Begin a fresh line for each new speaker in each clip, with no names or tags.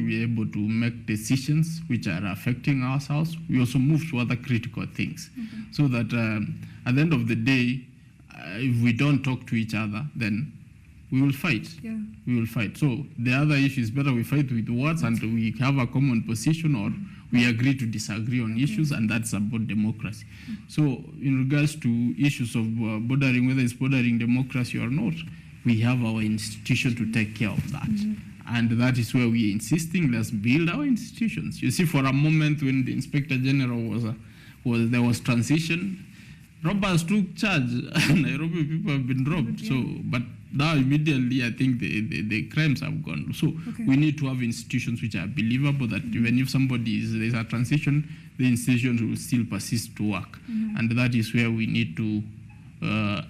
be able to make decisions which are affecting ourselves. We also move to other critical things, so that at the end of the day, if we don't talk to each other, then we will fight. Yeah. We will fight. So the other issue is better we fight with words and we have a common position, or we agree to disagree on issues, and that's about democracy. So in regards to issues of bordering, whether it's bordering democracy or not, we have our institution to take care of that. And that is where we are insisting, let's build our institutions. You see, for a moment when the Inspector General there was transition, robbers took charge. Nairobi people have been robbed. So, but now immediately I think the crimes have gone. So we need to have institutions which are believable, that even if there's a transition, the institutions will still persist to work. And that is where we need to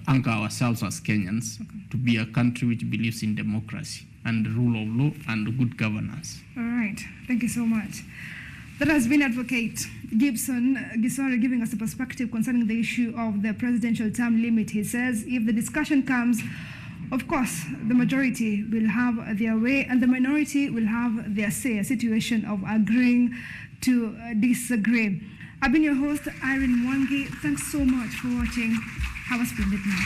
anchor ourselves as Kenyans to be a country which believes in democracy and the rule of law and good governance.
All right, thank you so much. That has been Advocate Gibson Gisore giving us a perspective concerning the issue of the presidential term limit. He says if the discussion comes, of course, the majority will have their way and the minority will have their say, a situation of agreeing to disagree. I've been your host, Irene Mwangi. Thanks so much for watching. Have a splendid night.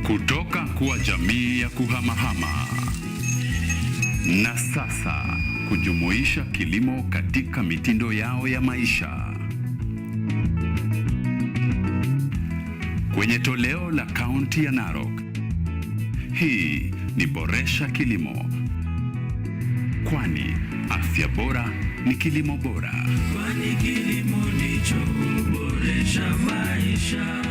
Kutoka kuwa jamii ya kuhamahama na sasa kujumuisha kilimo katika mitindo yao ya maisha. Kwenye toleo la kaunti ya Narok, hii ni Boresha Kilimo, kwani afya bora ni kilimo bora.
Kwani kilimo ndicho huboresha maisha.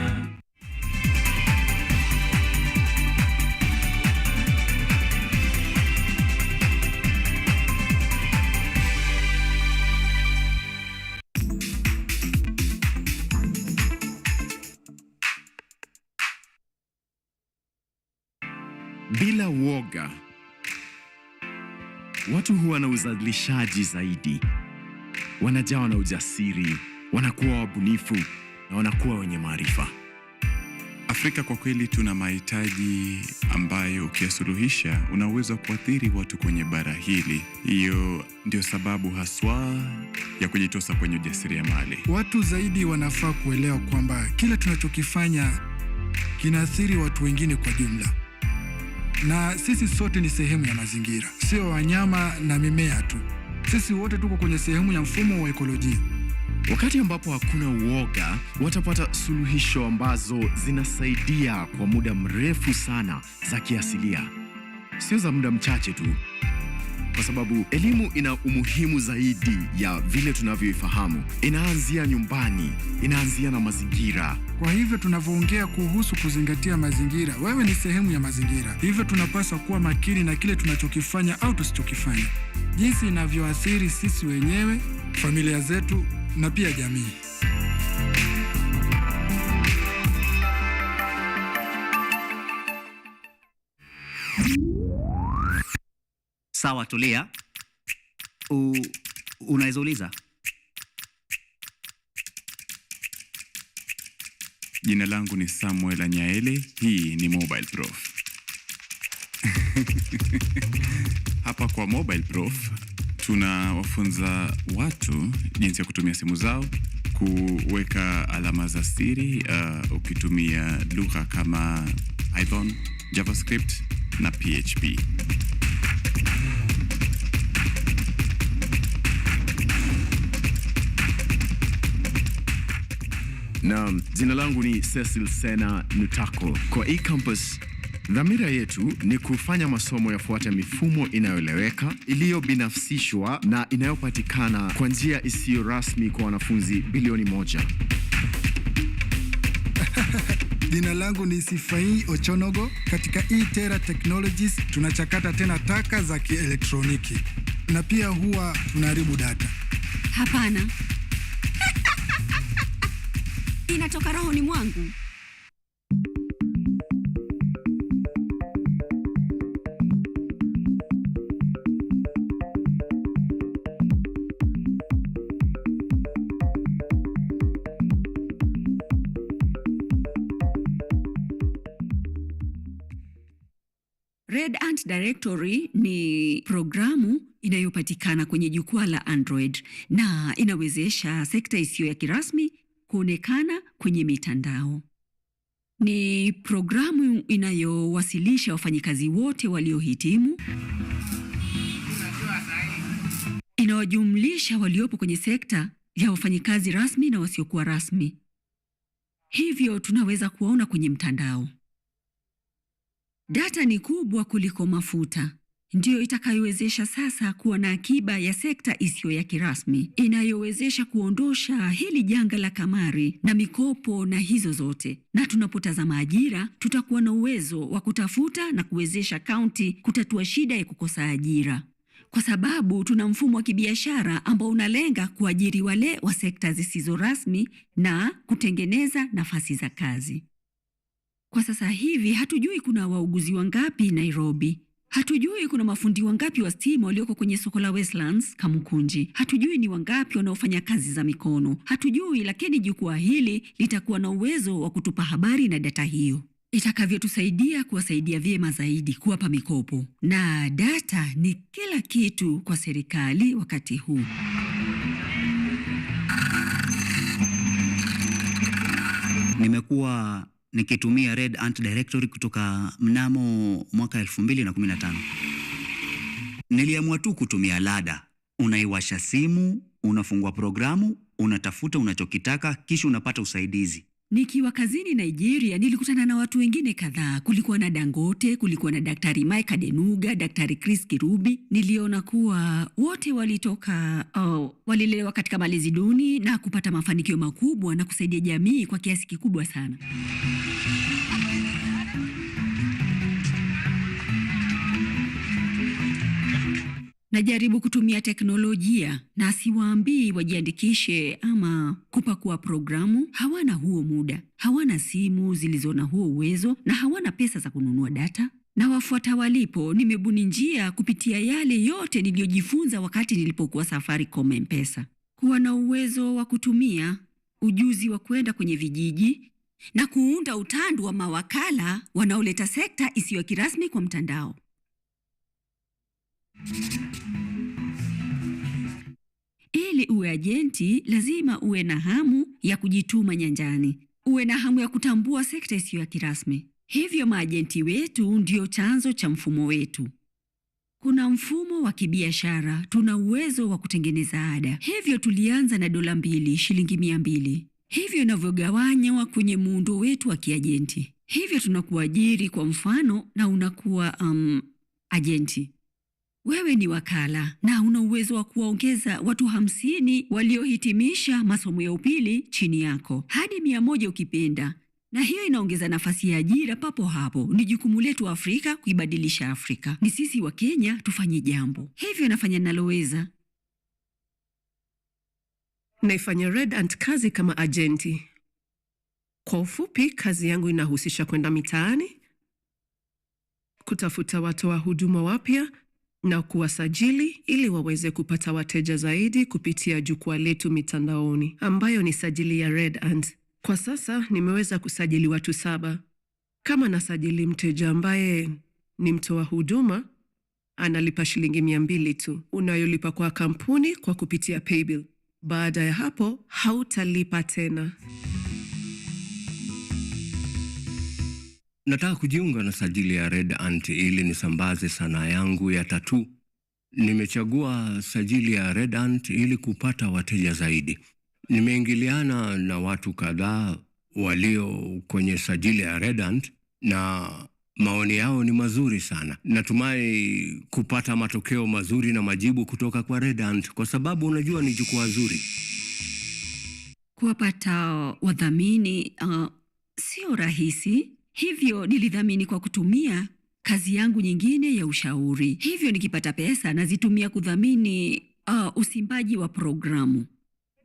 Bila uoga, watu huwa na uzalishaji zaidi, wanajawa na ujasiri, wanakuwa wabunifu na wanakuwa wenye maarifa.
Afrika kwa kweli tuna mahitaji ambayo ukiyasuluhisha una uwezo wa kuathiri watu kwenye bara hili. Hiyo ndio sababu haswa ya kujitosa kwenye ujasiriamali.
Watu zaidi wanafaa kuelewa kwamba kila tunachokifanya kinaathiri watu wengine kwa jumla. Na sisi sote ni sehemu ya mazingira, sio wanyama na mimea tu. Sisi wote tuko kwenye sehemu ya mfumo wa ekolojia.
Wakati ambapo hakuna uoga, watapata suluhisho ambazo zinasaidia kwa muda mrefu sana, za kiasilia, sio za muda mchache tu. Kwa sababu elimu ina umuhimu zaidi ya vile tunavyoifahamu. Inaanzia nyumbani, inaanzia na mazingira.
Kwa hivyo tunavyoongea kuhusu kuzingatia mazingira, wewe ni sehemu ya mazingira. Hivyo tunapaswa kuwa makini na kile tunachokifanya au tusichokifanya, jinsi inavyoathiri sisi wenyewe, familia zetu na pia jamii.
Sawa, tulia. Unaweza uliza?
Jina langu ni Samuel Anyaele, hii ni Mobile Prof. Hapa kwa Mobile Prof tunawafunza watu jinsi ya kutumia simu zao, kuweka alama za siri ukitumia lugha kama Python, JavaScript na PHP.
Na jina langu ni Cecil Sena Nutako. Kwa hii campus Dhamira yetu ni kufanya masomo yafuate mifumo inayoeleweka, iliyobinafsishwa na inayopatikana kwa njia isiyo rasmi kwa wanafunzi bilioni 1.
Jina langu ni Sifai Ochonogo. Katika E-Terra Technologies tunachakata tena taka za kielektroniki na pia huwa tunaharibu data.
Hapana. Inatoka rohoni mwangu. Red Ant Directory ni programu inayopatikana kwenye jukwaa la Android na inawezesha sekta isiyo ya kirasmi kuonekana kwenye mitandao. Ni programu inayowasilisha wafanyikazi wote waliohitimu, inawajumlisha waliopo kwenye sekta ya wafanyikazi rasmi na wasiokuwa rasmi. Hivyo tunaweza kuwaona kwenye mtandao. Data ni kubwa kuliko mafuta. Ndiyo itakayowezesha sasa kuwa na akiba ya sekta isiyo ya kirasmi, inayowezesha kuondosha hili janga la kamari na mikopo na hizo zote. Na tunapotazama ajira, tutakuwa na uwezo wa kutafuta na kuwezesha kaunti kutatua shida ya kukosa ajira. Kwa sababu tuna mfumo wa kibiashara ambao unalenga kuajiri wale wa sekta zisizo rasmi na kutengeneza nafasi za kazi. Kwa sasa hivi hatujui kuna wauguzi wangapi Nairobi. Hatujui kuna mafundi wangapi wa stima walioko kwenye soko la Westlands Kamukunji. Hatujui ni wangapi wanaofanya kazi za mikono. Hatujui, lakini jukwaa hili litakuwa na uwezo wa kutupa habari na data hiyo, itakavyotusaidia kuwasaidia vyema zaidi, kuwapa mikopo. Na data ni kila kitu kwa serikali wakati huu.
Nimekuwa nikitumia Red Ant Directory kutoka mnamo mwaka 2015. Niliamua tu kutumia ladder. Unaiwasha simu, unafungua programu, unatafuta unachokitaka, kisha unapata usaidizi.
Nikiwa kazini Nigeria, nilikutana na watu wengine kadhaa. Kulikuwa na Dangote, kulikuwa na Daktari Mike Adenuga, Daktari Chris Kirubi. Niliona kuwa wote walilelewa katika malezi duni na kupata mafanikio makubwa na kusaidia jamii kwa kiasi kikubwa sana. Najaribu kutumia teknolojia na siwaambii wajiandikishe ama kupakua programu. Hawana huo muda, hawana simu zilizo na huo uwezo na hawana pesa za kununua data. Na wafuata walipo. Nimebuni njia kupitia yale yote niliyojifunza wakati nilipokuwa Safaricom M-Pesa. Kuwa na uwezo wa kutumia ujuzi wa kwenda kwenye vijiji na kuunda utandu wa mawakala wanaoleta sekta isiyo kirasmi kwa mtandao. Ili uwe ajenti, lazima uwe na hamu ya kujituma nyanjani. Uwe na hamu ya kutambua sekta isiyo ya kirasmi. Hivyo maajenti wetu ndio chanzo cha mfumo wetu. Kuna mfumo wa kibiashara, tuna uwezo wa kutengeneza ada. Hivyo tulianza na $2, shilingi 200. Hivyo inavyogawanywa kwenye muundo wetu wa kiajenti. Hivyo tunakuajiri kwa mfano na unakuwa ajenti. Wewe ni wakala na una uwezo wa kuwaongeza watu 50 waliohitimisha masomo ya upili chini yako hadi 100 ukipenda. Na hiyo inaongeza nafasi ya ajira papo hapo. Ni jukumu letu Afrika kuibadilisha Afrika. Ni sisi wa Kenya tufanye jambo. Hivyo nafanya naloweza.
Naifanya Red Ant kazi kama ajenti. Kwa ufupi, kazi yangu inahusisha kwenda mitaani, kutafuta watoa huduma wapya na kuwasajili ili waweze kupata wateja zaidi kupitia jukwaa letu mitandaoni, ambayo ni sajili ya Red Ant. Kwa sasa nimeweza kusajili watu 7. Kama nasajili mteja ambaye ni mtoa huduma, analipa shilingi 200 tu, unayolipa kwa kampuni kwa kupitia paybill. Baada ya hapo, hautalipa tena.
Nataka kujiunga na sajili ya Red Ant ili nisambaze sanaa yangu ya tattoo. Nimechagua sajili ya Red Ant ili kupata wateja zaidi. Nimeingiliana na watu kadhaa walio kwenye sajili ya Red Ant na Maoni yao ni mazuri sana. Natumai kupata matokeo mazuri na majibu kutoka kwa Red Ant kwa sababu unajua ni jukwaa zuri.
Kuwapata wadhamini sio rahisi, hivyo nilidhamini kwa kutumia kazi yangu nyingine ya ushauri. Hivyo nikipata pesa nazitumia kudhamini usimbaji wa programu.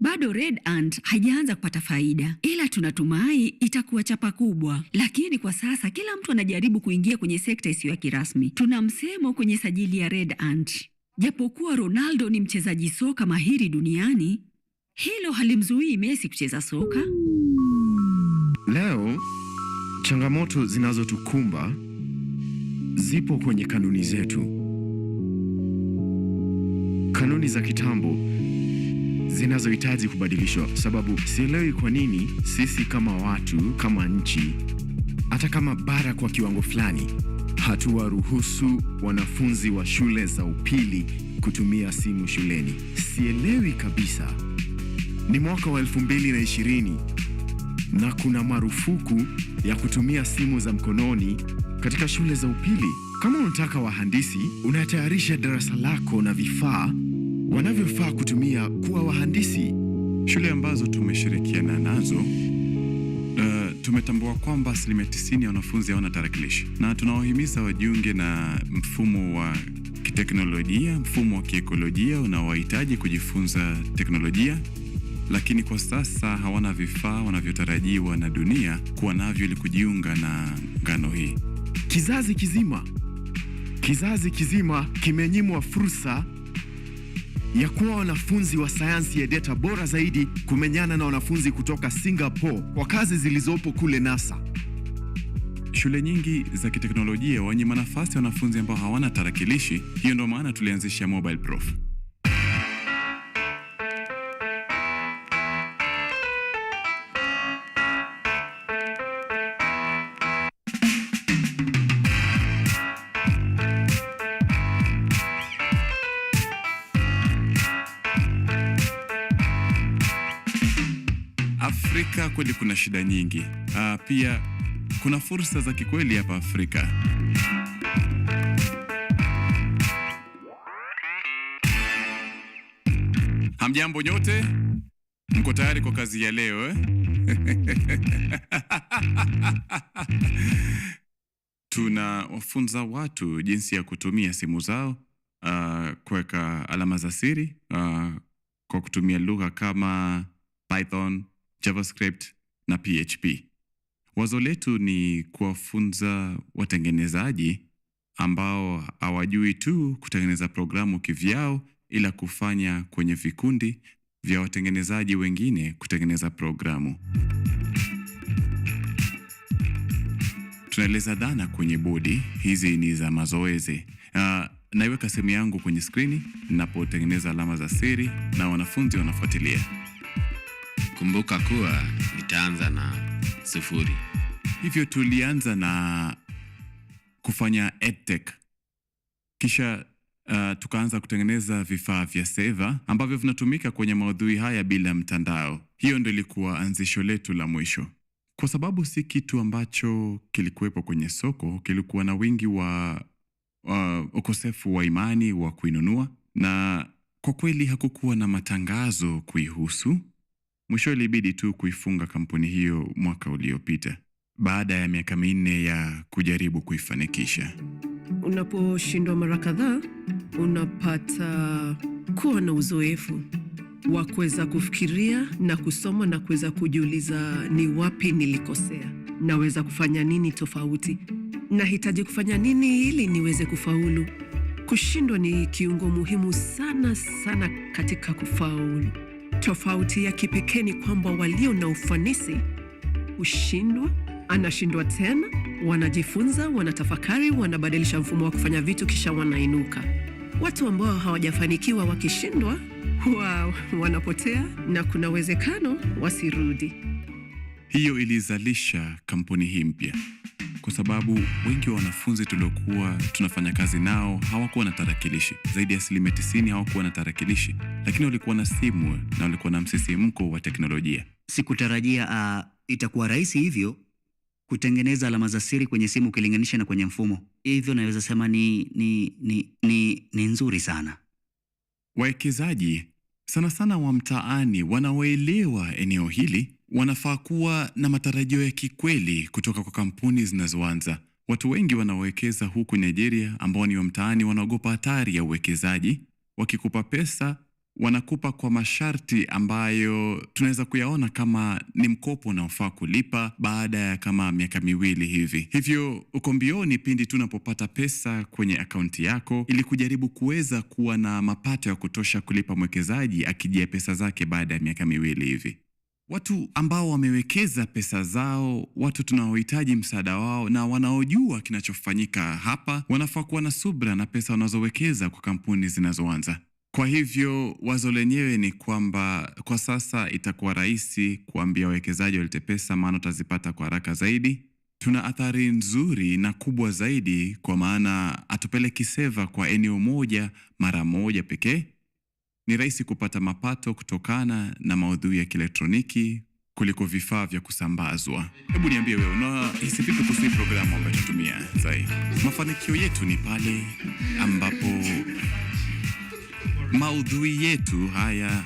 Bado Red Ant haijaanza kupata faida, ila tunatumai itakuwa chapa kubwa. Lakini kwa sasa kila mtu anajaribu kuingia kwenye sekta isiyo ya kirasmi. Tuna msemo kwenye sajili ya Red Ant: japokuwa Ronaldo ni mchezaji soka mahiri duniani, hilo halimzuii Messi kucheza soka.
Leo changamoto zinazotukumba zipo kwenye kanuni zetu. Kanuni za kitambo zinazohitaji kubadilishwa, sababu sielewi kwa nini sisi kama watu, kama nchi, hata kama bara kwa kiwango fulani, hatuwaruhusu wanafunzi wa shule za upili kutumia simu shuleni. Sielewi kabisa. Ni mwaka wa 2020 na kuna marufuku ya kutumia simu za mkononi katika shule za upili. Kama unataka wahandisi, unatayarisha darasa lako na vifaa wanavyofaa kutumia kuwa wahandisi.
Shule ambazo tumeshirikiana nazo tumetambua kwamba 90% ya wanafunzi hawana tarakilishi, na tunawahimiza wajiunge na mfumo wa kiteknolojia, mfumo wa kiekolojia unaowahitaji kujifunza teknolojia, lakini kwa sasa hawana vifaa wanavyotarajiwa na dunia kuwa navyo ili kujiunga na ngano hii.
Kizazi kizima kimenyimwa fursa ya kuwa wanafunzi wa sayansi ya data bora zaidi kumenyana na wanafunzi kutoka Singapore kwa kazi zilizopo kule NASA.
Shule nyingi za kiteknolojia wanyima nafasi wanafunzi ambao hawana tarakilishi. Hiyo ndio maana tulianzisha Mobile Prof. Afrika kweli kuna shida nyingi. Pia kuna fursa za kikweli hapa Afrika. Hamjambo nyote? Mko tayari kwa kazi ya leo eh? Tunawafunza watu jinsi ya kutumia simu zao, kuweka alama za siri, kwa kutumia lugha kama Python, JavaScript na PHP. Wazo letu ni kuwafunza watengenezaji ambao hawajui tu kutengeneza programu kivyao, ila kufanya kwenye vikundi vya watengenezaji wengine kutengeneza programu. Tunaeleza dhana kwenye bodi. Hizi ni za mazoezi. Naiweka simu yangu kwenye skrini ninapotengeneza alama za siri na wanafunzi wanafuatilia.
Kumbuka kuwa nitaanza na 0.
Hivyo tulianza na kufanya EdTech. Kisha tukaanza kutengeneza vifaa vya seva ambavyo vinatumika kwenye maudhui haya bila mtandao. Hiyo ndio ilikuwa anzisho letu la mwisho. Kwa sababu si kitu ambacho kilikuwepo kwenye soko, kilikuwa na wingi wa ukosefu wa imani wa kuinunua, na kwa kweli hakukuwa na matangazo kuihusu. Mwisho ilibidi tu kuifunga kampuni hiyo mwaka uliopita, baada ya miaka 4 ya kujaribu kuifanikisha.
Unaposhindwa mara kadhaa, unapata kuwa na uzoefu wa kuweza kufikiria na kusoma na kuweza kujiuliza ni wapi nilikosea, naweza kufanya nini tofauti, nahitaji kufanya nini ili niweze kufaulu. Kushindwa ni kiungo muhimu sana sana katika kufaulu. Tofauti ya kipekee ni kwamba walio na ufanisi hushindwa, anashindwa tena, wanajifunza, wanatafakari, wanabadilisha mfumo wa kufanya vitu kisha wanainuka. Watu ambao hawajafanikiwa wakishindwa wanapotea na kuna uwezekano wasirudi.
Hiyo ilizalisha kampuni hii mpya, kwa sababu wengi wa wanafunzi tuliokuwa tunafanya kazi nao hawakuwa na tarakilishi. Zaidi ya 90% hawakuwa na tarakilishi, lakini walikuwa na simu na walikuwa na msisimko wa teknolojia.
Sikutarajia itakuwa rahisi hivyo kutengeneza alama za siri kwenye simu ukilinganisha na kwenye mfumo. Hivyo naweza sema ni nzuri sana.
Wawekezaji sana sana wa mtaani wanaoelewa eneo hili wanafaa kuwa na matarajio ya kikweli kutoka kwa kampuni zinazoanza. Watu wengi wanaowekeza huku Nigeria ambao ni wa mtaani wanaogopa hatari ya uwekezaji. Wakikupa pesa, wanakupa kwa masharti ambayo tunaweza kuyaona kama ni mkopo unaofaa kulipa baada ya kama miaka 2 hivi. Hivyo uko mbioni pindi tunapopata pesa kwenye akaunti yako ili kujaribu kuweza kuwa na mapato ya kutosha kulipa mwekezaji akijia pesa zake baada ya miaka 2 hivi. Watu ambao wamewekeza pesa zao, watu tunaohitaji msaada wao na wanaojua kinachofanyika hapa, wanafaa kuwa na subra na pesa wanazowekeza kwa kampuni zinazoanza. Kwa hivyo wazo lenyewe ni kwamba kwa sasa itakuwa rahisi kuambia wawekezaji walete pesa, maana utazipata kwa haraka zaidi. Tuna athari nzuri na kubwa zaidi kwa maana atupeleki seva kwa eneo moja mara moja pekee. Ni rahisi kupata mapato kutokana na maudhui ya kielektroniki kuliko vifaa vya kusambazwa. Hebu niambie wewe, unahisi vipi kuhusu programu ambayo tunatumia zaidi? Mafanikio yetu ni pale ambapo maudhui yetu haya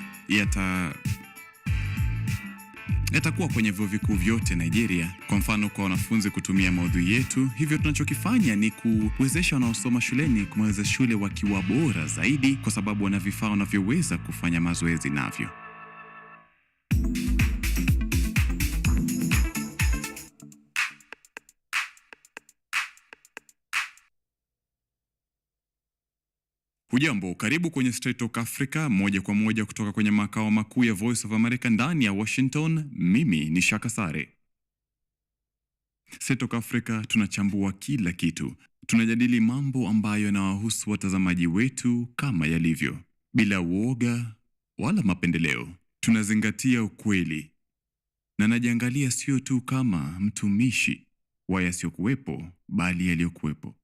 yatakuwa kwenye vyuo vikuu vyote Nigeria. Kwa mfano kwa wanafunzi kutumia maudhui yetu. Hivyo tunachokifanya ni kuwezesha wanaosoma shuleni kumaliza shule wakiwa bora zaidi kwa sababu wana vifaa wanavyoweza kufanya mazoezi navyo. Hujambo, karibu kwenye Straight Talk Africa, moja kwa moja kutoka kwenye makao makuu ya Voice of America ndani ya Washington. Mimi ni Shaka Sare. Straight Talk Africa tunachambua kila kitu. Tunajadili mambo ambayo yanawahusu watazamaji wetu kama yalivyo, bila uoga wala mapendeleo. Tunazingatia ukweli na najiangalia sio tu kama mtumishi wa yasiyokuwepo bali yaliyokuwepo.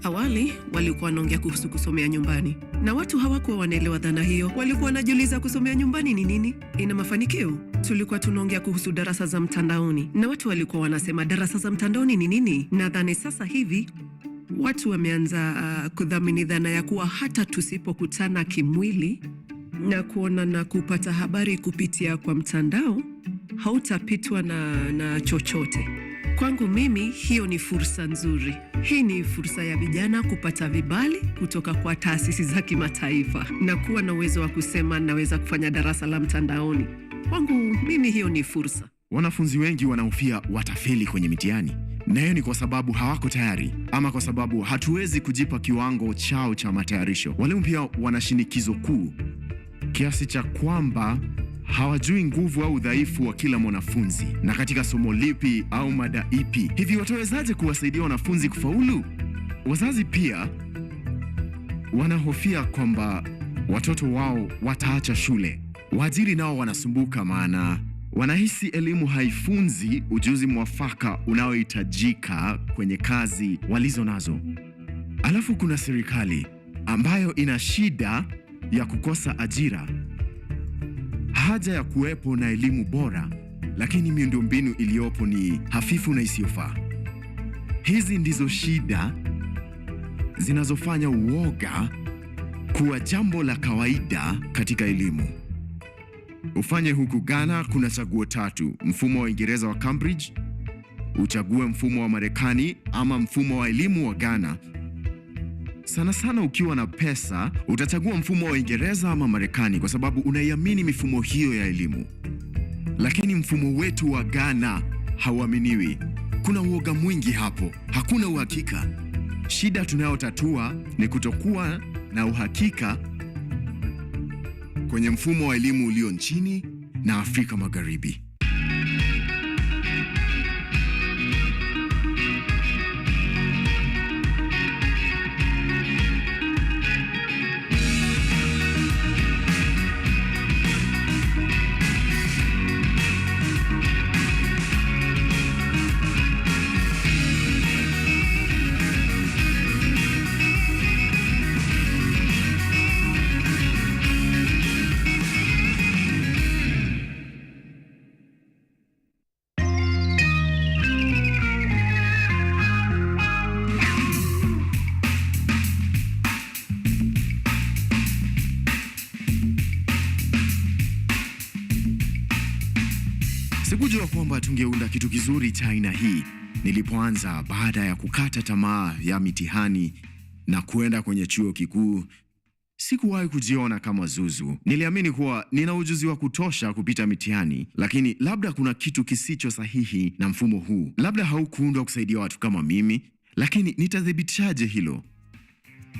Awali walikuwa wanaongea kuhusu kusomea nyumbani na watu hawakuwa wanaelewa dhana hiyo. Walikuwa wanajiuliza kusomea nyumbani ni nini, ina mafanikio. Tulikuwa tunaongea kuhusu darasa za mtandaoni na watu walikuwa wanasema darasa za mtandaoni ni nini. Nadhani sasa hivi watu wameanza kudhamini dhana ya kuwa hata tusipokutana kimwili na kuona na kupata habari kupitia kwa mtandao, hautapitwa na chochote. Kwangu mimi hiyo ni fursa nzuri. Hii ni fursa ya vijana kupata vibali kutoka kwa taasisi za kimataifa na kuwa na uwezo wa kusema naweza kufanya darasa la mtandaoni. Kwangu mimi hiyo ni fursa.
Wanafunzi wengi wanahofia watafeli kwenye mitihani. Na hiyo ni kwa sababu hawako tayari ama kwa sababu hatuwezi kujipa kiwango chao cha matayarisho. Walimu pia wana shinikizo kuu kiasi cha kwamba hawajui nguvu au udhaifu wa kila mwanafunzi na katika somo lipi au mada ipi. Hivi watawezaje kuwasaidia wanafunzi kufaulu? Wazazi pia wanahofia kwamba watoto wao wataacha shule. Waajiri nao wanasumbuka maana wanahisi elimu haifunzi ujuzi mwafaka unaohitajika kwenye kazi walizo nazo. Alafu kuna serikali ambayo ina shida ya kukosa ajira. Haja ya kuwepo na elimu bora, lakini miundombinu iliyopo ni hafifu na isiyofaa. Hizi ndizo shida zinazofanya uoga kuwa jambo la kawaida katika elimu. Ufanye huku Ghana kuna chaguo 3: mfumo wa Uingereza wa Cambridge, uchague mfumo wa Marekani ama mfumo wa elimu wa Ghana. Sana sana ukiwa na pesa, utachagua mfumo wa Uingereza ama Marekani kwa sababu unaiamini mifumo hiyo ya elimu. Lakini mfumo wetu wa Ghana hauaminiwi. Kuna uoga mwingi hapo, hakuna uhakika. Shida tunayotatua ni kutokuwa na uhakika kwenye mfumo wa elimu ulio nchini na Afrika Magharibi. Sikujua kwamba tungeunda kitu kizuri cha aina hii nilipoanza baada ya kukata tamaa ya mitihani na kuenda kwenye chuo kikuu. Sikuwahi kujiona kama zuzu. Niliamini kuwa nina ujuzi wa kutosha kupita mitihani, lakini labda kuna kitu kisicho sahihi na mfumo huu. Labda haukuundwa kusaidia watu kama mimi, lakini nitathibitishaje hilo?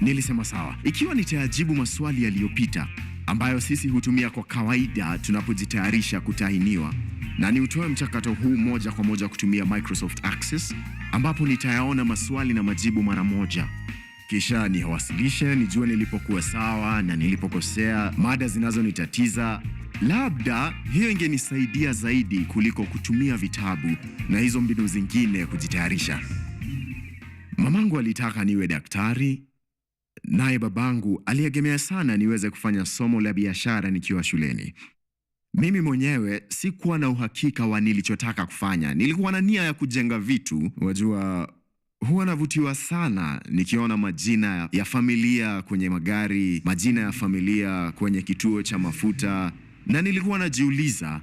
Nilisema sawa, ikiwa nitayajibu maswali yaliyopita ambayo sisi hutumia kwa kawaida tunapojitayarisha kutahiniwa, na niutoe mchakato huu moja kwa moja kutumia Microsoft Access, ambapo nitayaona maswali na majibu mara moja. Kisha niwasilishe, nijue nilipokuwa sawa na nilipokosea, mada zinazonitatiza. Labda hiyo ingenisaidia zaidi kuliko kutumia vitabu na hizo mbinu zingine kujitayarisha. Mamangu alitaka niwe daktari, naye babangu aliegemea sana niweze kufanya somo la biashara nikiwa shuleni. Mimi mwenyewe sikuwa na uhakika wa nilichotaka kufanya. Nilikuwa na nia ya kujenga vitu. Wajua, huwa navutiwa sana nikiona majina ya familia kwenye magari, majina ya familia kwenye kituo cha mafuta, na nilikuwa najiuliza,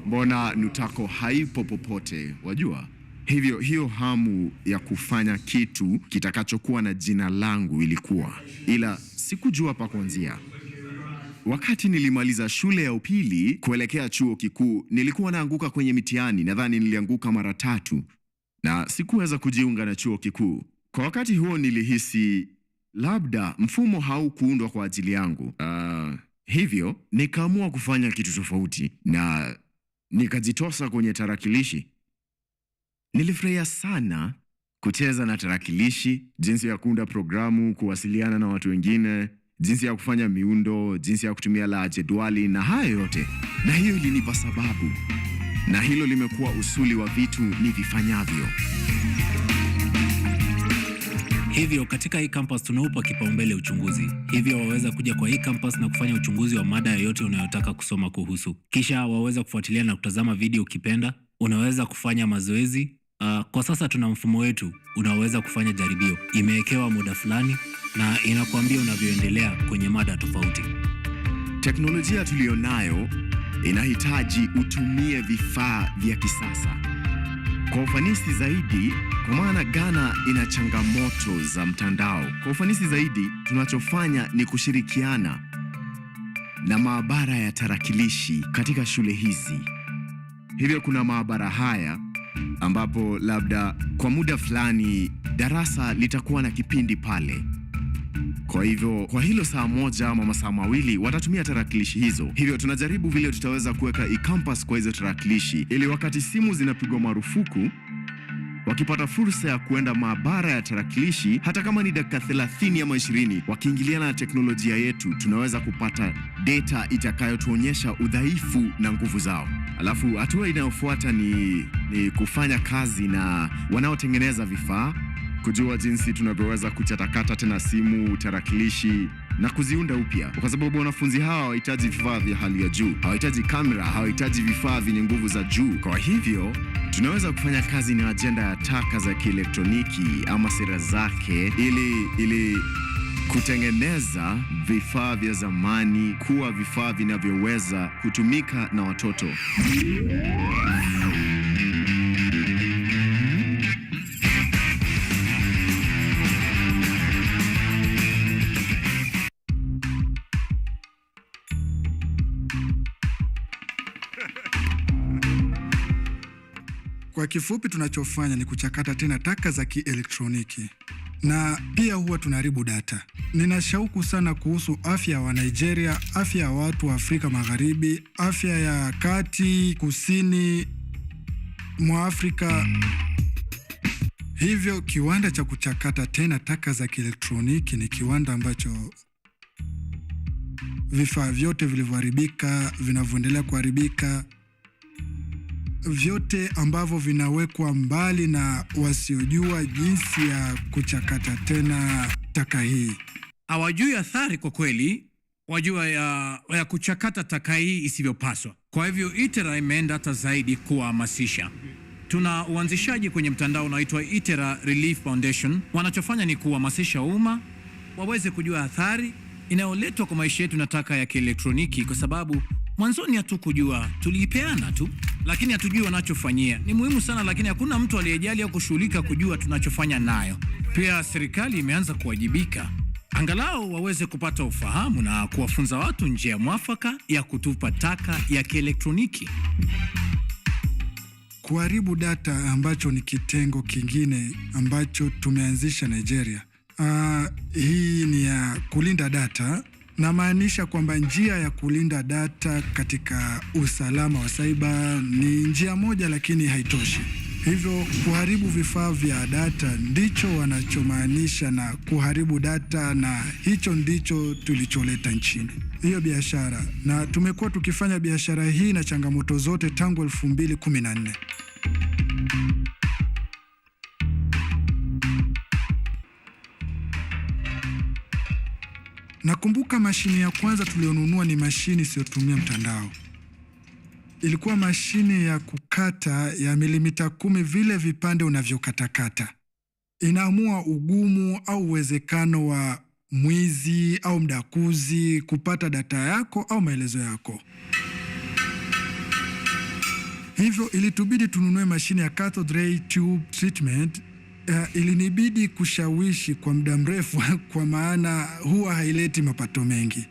mbona Nutako haipo popote? Wajua, hivyo hiyo hamu ya kufanya kitu kitakachokuwa na jina langu ilikuwa, ila sikujua pa kuanzia. Wakati nilimaliza shule ya upili kuelekea chuo kikuu, nilikuwa naanguka kwenye mitihani. Nadhani nilianguka mara 3 na sikuweza kujiunga na chuo kikuu. Kwa wakati huo nilihisi labda mfumo haukuundwa kwa ajili yangu. Hivyo nikaamua kufanya kitu tofauti na nikajitosa kwenye tarakilishi. Nilifurahia sana kucheza na tarakilishi, jinsi ya kuunda programu, kuwasiliana na watu wengine, jinsi ya kufanya miundo, jinsi ya kutumia la jedwali na hayo yote. Na hiyo ilinipa sababu, na hilo limekuwa usuli wa vitu nivifanyavyo.
Hivyo katika hii campus tunaupa kipaumbele uchunguzi. Hivyo waweza kuja kwa hii campus na kufanya uchunguzi wa mada yoyote unayotaka kusoma kuhusu. Kisha waweza kufuatilia na kutazama video ukipenda. Unaweza kufanya mazoezi. Kwa sasa tuna mfumo wetu unaweza kufanya jaribio. Imewekewa muda fulani na inakuambia unavyoendelea kwenye mada tofauti.
Teknolojia tulionayo inahitaji utumie vifaa vya kisasa kwa ufanisi zaidi, kwa maana Ghana ina changamoto za mtandao. Kwa ufanisi zaidi, tunachofanya ni kushirikiana na maabara ya tarakilishi katika shule hizi. Hivyo kuna maabara haya ambapo labda kwa muda fulani darasa litakuwa na kipindi pale. Kwa hivyo kwa hilo saa moja ama masaa mawili watatumia tarakilishi hizo. Hivyo tunajaribu vile tutaweza kuweka e-campus kwa hizo tarakilishi, ili wakati simu zinapigwa marufuku, wakipata fursa ya kuenda maabara ya tarakilishi, hata kama ni dakika 30 ama 20, wakiingiliana na teknolojia yetu, tunaweza kupata data itakayotuonyesha udhaifu na nguvu zao. Alafu hatua inayofuata ni kufanya kazi na wanaotengeneza vifaa, kujua jinsi tunavyoweza kuchatakata tena simu, tarakilishi na kuziunda upya, kwa sababu wanafunzi hawa hawahitaji vifaa vya hali ya juu, hawahitaji kamera, hawahitaji vifaa vyenye nguvu za juu. Kwa hivyo tunaweza kufanya kazi na ajenda ya taka za kielektroniki ama sera zake, ili kutengeneza vifaa vya zamani kuwa vifaa vinavyoweza kutumika na watoto.
Kwa kifupi, tunachofanya ni kuchakata tena taka za kielektroniki, na pia huwa tunaharibu data, nina shauku sana kuhusu afya wa Nigeria, afya ya watu wa Afrika Magharibi, afya ya kati, kusini mwa Afrika. Hivyo kiwanda cha kuchakata tena taka za kielektroniki ni kiwanda ambacho vifaa vyote vilivyoharibika, vinavyoendelea kuharibika, vyote ambavyo vinawekwa mbali na wasiojua jinsi ya kuchakata tena taka hii.
Hawajui athari kwa kweli, wajua ya kuchakata taka hii isivyopaswa. Kwa hivyo ITERA imeenda hata zaidi kuhamasisha. Tuna uanzishaji kwenye mtandao unaoitwa ITERA Relief Foundation. Wanachofanya ni kuhamasisha umma waweze kujua athari inayoletwa kwa maisha yetu na taka ya kielektroniki, kwa sababu mwanzoni hatukujua, tuliipeana tu, lakini hatujui wanachofanyia. Ni muhimu sana, lakini hakuna mtu aliyejali au kushughulika kujua tunachofanya nayo. Pia serikali imeanza kuwajibika, angalau waweze kupata ufahamu na kuwafunza watu njia mwafaka ya kutupa taka ya kielektroniki.
Kuharibu data ambacho ni kitengo kingine ambacho tumeanzisha Nigeria. Hii ni ya kulinda data. Namaanisha kwamba njia ya kulinda data katika usalama wa cyber ni njia moja, lakini haitoshi. Hivyo kuharibu vifaa vya data ndicho wanachomaanisha na kuharibu data, na hicho ndicho tulicholeta nchini, hiyo biashara. Na tumekuwa tukifanya biashara hii na changamoto zote tangu 2014. Nakumbuka mashini ya kwanza tulionunua ni mashini isiyotumia mtandao. Ilikuwa mashini ya kukata ya milimita 10, vile vipande unavyokatakata. Inaamua ugumu au uwezekano wa mwizi au mdakuzi kupata data yako au maelezo yako. Hivyo ilitubidi tununue mashini ya cathode ray tube treatment. Ilinibidi kushawishi kwa muda mrefu kwa maana huwa haileti mapato mengi.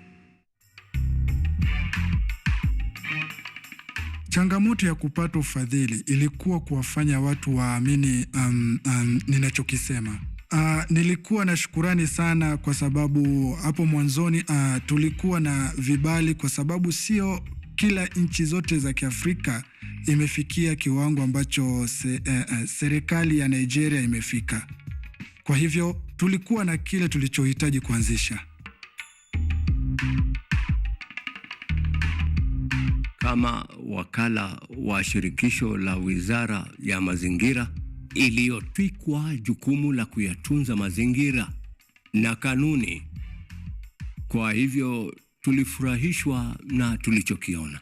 Changamoto ya kupata ufadhili ilikuwa kuwafanya watu waamini ninachokisema. Nilikuwa na shukurani sana kwa sababu hapo mwanzoni tulikuwa na vibali, kwa sababu sio kila nchi zote za Kiafrika imefikia kiwango ambacho serikali ya Nigeria imefika. Kwa hivyo tulikuwa na kile tulichohitaji kuanzisha.
Kama wakala wa shirikisho la Wizara ya Mazingira iliyotwikwa jukumu la kuyatunza mazingira na kanuni. Kwa hivyo tulifurahishwa na tulichokiona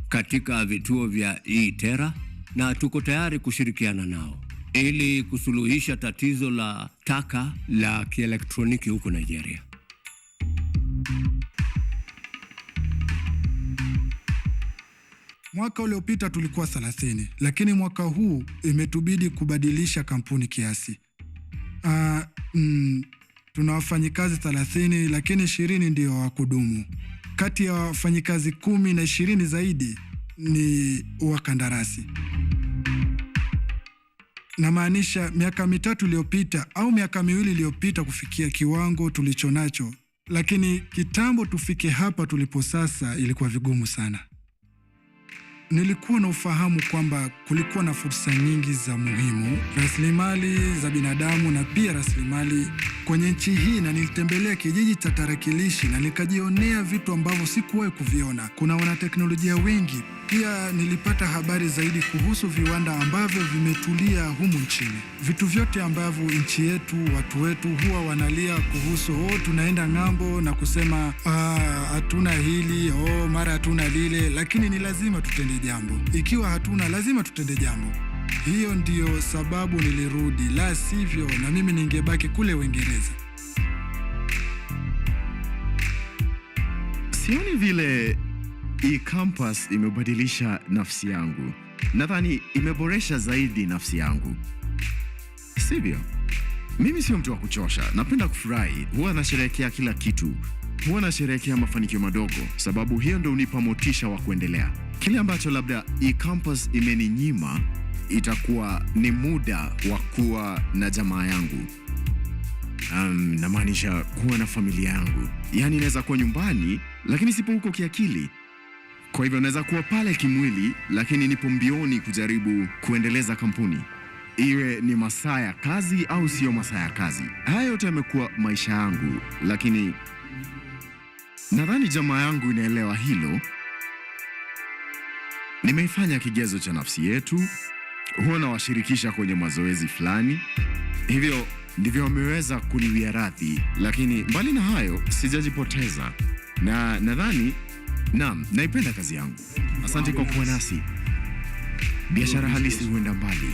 katika vituo vya ITERA, na tuko tayari kushirikiana nao ili kusuluhisha tatizo la taka la kielektroniki huko Nigeria.
Mwaka uliopita tulikuwa 30, lakini mwaka huu imetubidi kubadilisha kampuni kiasi. Tuna wafanyikazi 30, lakini 20 ndio wa kudumu. Kati ya wafanyikazi 10 na 20 zaidi ni wakandarasi. Namaanisha miaka 3 iliyopita au miaka 2 iliyopita kufikia kiwango tulichonacho, lakini kitambo tufike hapa tulipo sasa ilikuwa vigumu sana. Nilikuwa na ufahamu kwamba kulikuwa na fursa nyingi za muhimu, rasilimali za binadamu na pia rasilimali kwenye nchi hii, na nilitembelea kijiji cha tarakilishi na nikajionea vitu ambavyo sikuwahi kuviona. Kuna wanateknolojia wengi. Pia nilipata habari zaidi kuhusu viwanda ambavyo vimetulia humu nchini. Vitu vyote ambavyo nchi yetu, watu wetu huwa wanalia kuhusu, tunaenda ng'ambo na kusema hatuna hili, mara hatuna lile, lakini ni lazima tutende jambo. Ikiwa hatuna, lazima tutende jambo. Hiyo ndiyo sababu nilirudi, la sivyo na mimi ningebaki kule Uingereza.
Sioni vile hii campus imebadilisha nafsi yangu. Nadhani imeboresha zaidi nafsi yangu. Sivyo? Mimi sio mtu wa kuchosha. Napenda kufurahi. Huwa nasherehekea kila kitu. Huwa nasherehekea mafanikio madogo, sababu hiyo ndio unipa motisha wa kuendelea. Kile ambacho labda hii campus imeninyima itakuwa ni muda wa kuwa na jamaa yangu. namaanisha kuwa na familia yangu. Yaani naweza kuwa nyumbani, lakini sipo huko kiakili. Kwa hivyo naweza kuwa pale kimwili, lakini nipo mbioni kujaribu kuendeleza kampuni. Iwe ni masaa ya kazi au sio masaa ya kazi. Haya yote yamekuwa maisha yangu, lakini nadhani jamaa yangu inaelewa hilo. Nimeifanya kigezo cha nafsi yetu, huwa nawashirikisha kwenye mazoezi fulani. Hivyo ndivyo wameweza kuniwia radhi, lakini mbali na hayo sijajipoteza. Na nadhani naipenda kazi yangu. Asante kwa kuwa nasi. Biashara halisi huenda mbali.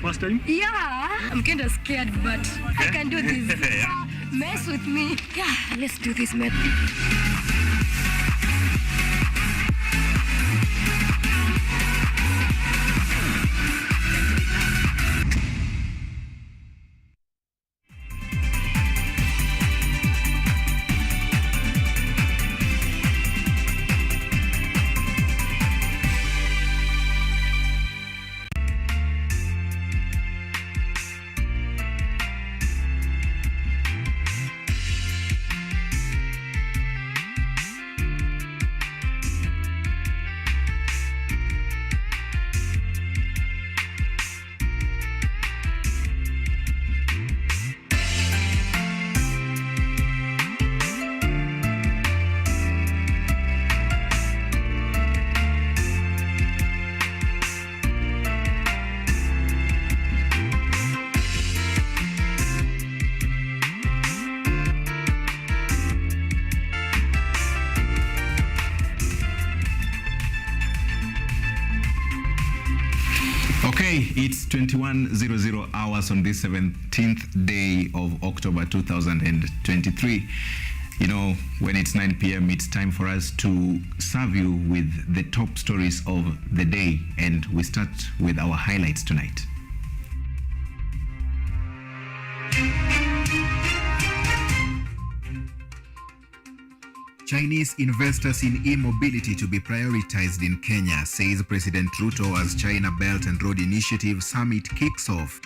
First time?
Yeah, I'm kind of scared, but I can do this. Mess with me. Yeah, let's do this, man.
Okay, it's 21:00 hours on this 17th day of October 2023. You know, when it's 9 p.m., it's time for us to serve you with the top stories of the day, and we start with our highlights tonight. Chinese investors in e-mobility to be prioritized in Kenya, says President Ruto as China Belt and Road Initiative Summit kicks off.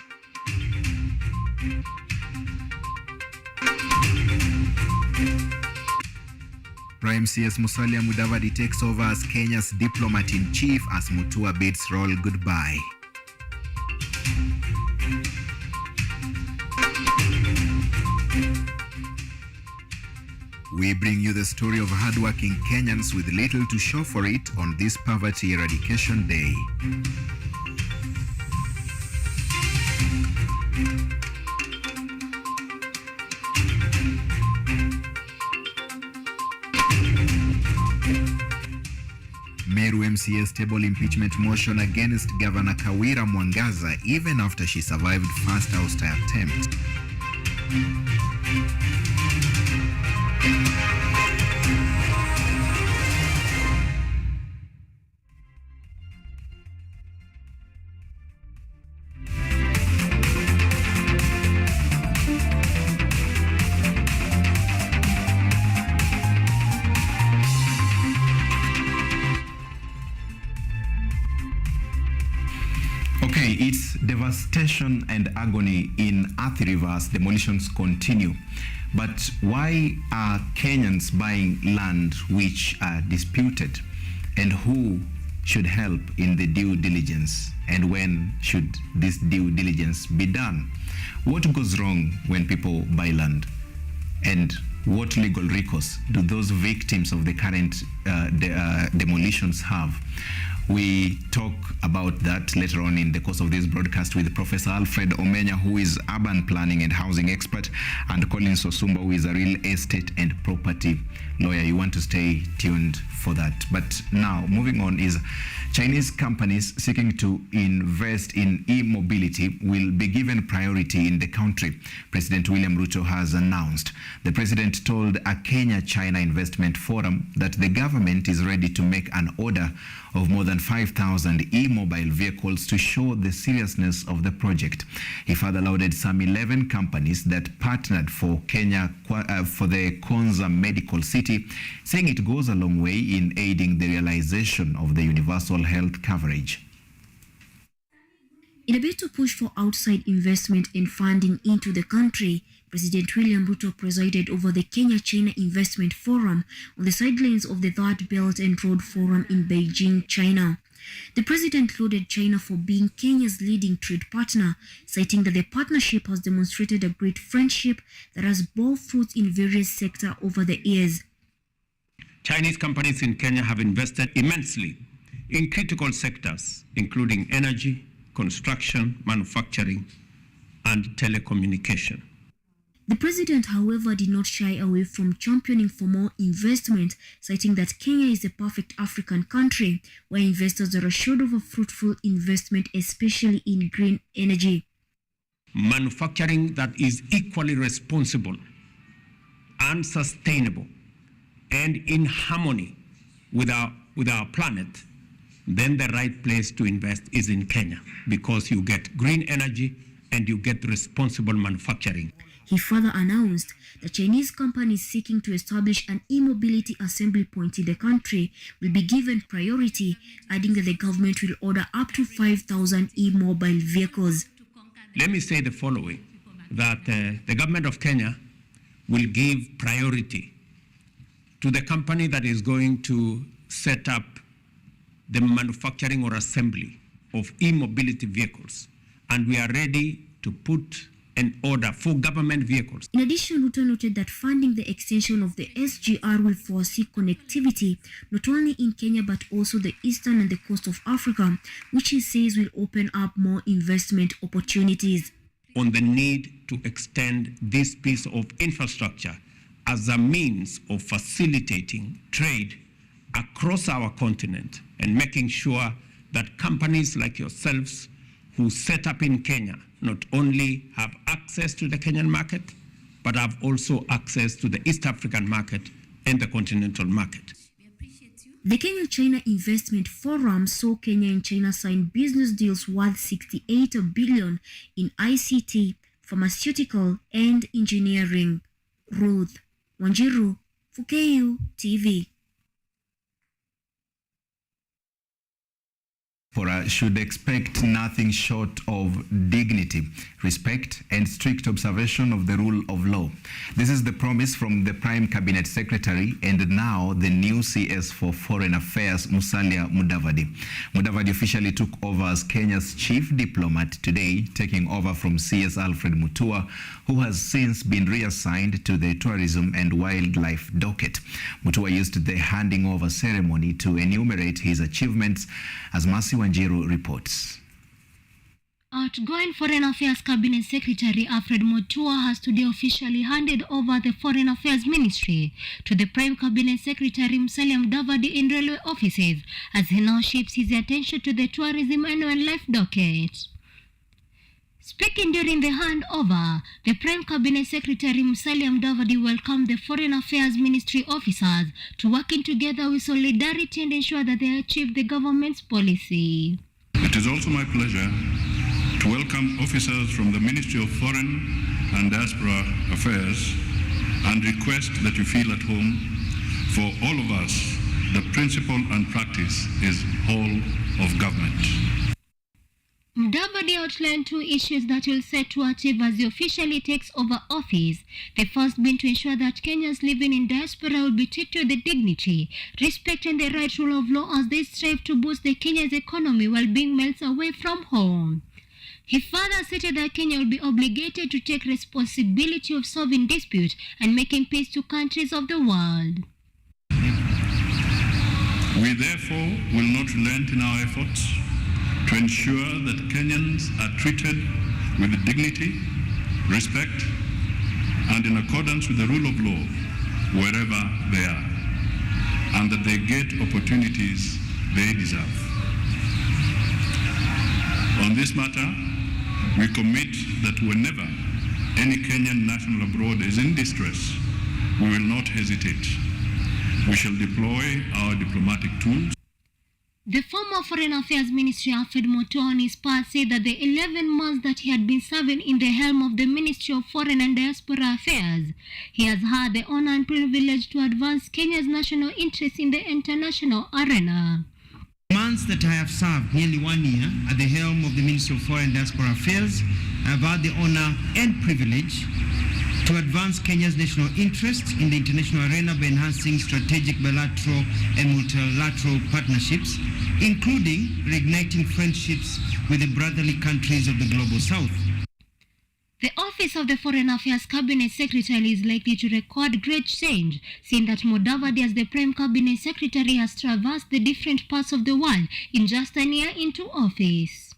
Prime CS Musalia Mudavadi takes over as Kenya's diplomat-in-chief as Mutua bids roll goodbye. We bring you the story of hardworking Kenyans with little to show for it on this Poverty Eradication Day. Meru MCA's table impeachment motion against Governor Kawira Mwangaza even after she survived first ouster attempt. Okay, it's devastation and agony in Athi River as demolitions continue. But why are Kenyans buying land which are disputed? And who should help in the due diligence? And when should this due diligence be done? What goes wrong when people buy land? And what legal recourse do those victims of the current demolitions have? We talk about that later on in the course of this broadcast with Professor Alfred Omenya, who is urban planning and housing expert, and Colin Sosumba, who is a real estate and property lawyer. You want to stay tuned for that. But now, moving on, is Chinese companies seeking to invest in e-mobility will be given priority in the country, President William Ruto has announced. The president told a Kenya-China investment forum that the government is ready to make an order of more than 5,000 e-mobile vehicles to show the seriousness of the project. He further lauded some 11 companies that partnered for Kenya for the Konza Medical City, saying it goes a long way in aiding the realization of the universal health coverage.
In a bid to push for outside investment and funding into the country, President William Ruto presided over the Kenya-China Investment Forum on the sidelines of the Third Belt and Road Forum in Beijing, China. The president lauded China for being Kenya's leading trade partner, citing that the partnership has demonstrated a great friendship that has borne fruit in various sectors over the years.
Chinese companies in Kenya have invested immensely in critical sectors, including energy, construction, manufacturing, and telecommunication.
The president, however, did not shy away from championing for more investment, citing that Kenya is a perfect African country where investors are assured of a fruitful investment, especially in green energy.
Manufacturing that is equally responsible and sustainable and in harmony with our planet, then the right place to invest is in Kenya, because you get green energy and you get responsible manufacturing.
He further announced that Chinese companies seeking to establish an e-mobility assembly point in the country will be given priority, adding that the government will order up to 5,000 e-mobile vehicles.
Let me say the following, that the government of Kenya will give priority to the company that is going to set up the manufacturing or assembly of e-mobility vehicles. And we are ready to put an order for government vehicles.
In addition, Ruto noted that funding the extension of the SGR will foresee connectivity not only in Kenya but also the eastern and the coast of Africa, which he says will open up more investment opportunities.
On the need to extend this piece of infrastructure as a means of facilitating trade across our continent and making sure that companies like yourselves who set up in Kenya not only have access to the Kenyan market, but have also access to the East African market and the continental market.
The Kenya-China Investment Forum saw Kenya and China sign business deals worth 68 billion in ICT, pharmaceutical, and engineering. Ruth Wanjiru, for KU TV.
Should expect nothing short of dignity, respect, and strict observation of the rule of law. This is the promise from the Prime Cabinet Secretary and now the new CS for Foreign Affairs, Musalia Mudavadi. Mudavadi officially took over as Kenya's chief diplomat today, taking over from CS Alfred Mutua, who has since been reassigned to the tourism and wildlife docket. Mutua used the handing over ceremony to enumerate his achievements, as Mercy Wanjiru reports.
Outgoing Foreign Affairs Cabinet Secretary Alfred Mutua has today officially handed over the Foreign Affairs Ministry to the Prime Cabinet Secretary Musalia Mudavadi in railway offices, as he now shifts his attention to the tourism and wildlife docket. Speaking during the handover, the Prime Cabinet Secretary Musalia Mudavadi welcomed the Foreign Affairs Ministry officers to working together with solidarity and ensure that they achieve the government's policy.
It is also my pleasure to welcome officers from the Ministry of Foreign and Diaspora Affairs and request that you feel at home. For all of us, the principle and practice is whole of government.
Mudavadi outlined two issues that will set to achieve as he officially takes over office. The first being to ensure that Kenyans living in diaspora will be treated with dignity, respect, and the right rule of law as they strive to boost the Kenya's economy while being miles away from home. He further stated that Kenya will be obligated to take responsibility of solving disputes and making peace to countries of the world.
We therefore will not relent in our efforts to ensure that Kenyans are treated with dignity, respect, and in accordance with the rule of law wherever they are, and that they get opportunities they deserve. On this matter, we commit that whenever any Kenyan national abroad is in distress, we will not hesitate. We shall deploy our diplomatic tools.
The former Foreign Affairs Minister Alfred Mutua on his part said that the 11 months that he had been serving in the helm of the Ministry of Foreign and Diaspora Affairs, he has had the honor and privilege to advance Kenya's national interests in the international arena.
Months that I have served, nearly 1 year, at the helm of the Ministry of Foreign and Diaspora Affairs, I have had the honor and privilege to advance Kenya's national interests in the international arena by enhancing strategic bilateral and multilateral partnerships, including reigniting friendships with the brotherly countries of the Global South.
The office of the Foreign Affairs Cabinet Secretary is likely to record great change, seeing that Mudavadi as the Prime Cabinet Secretary has traversed the different parts of the world in just a year into office.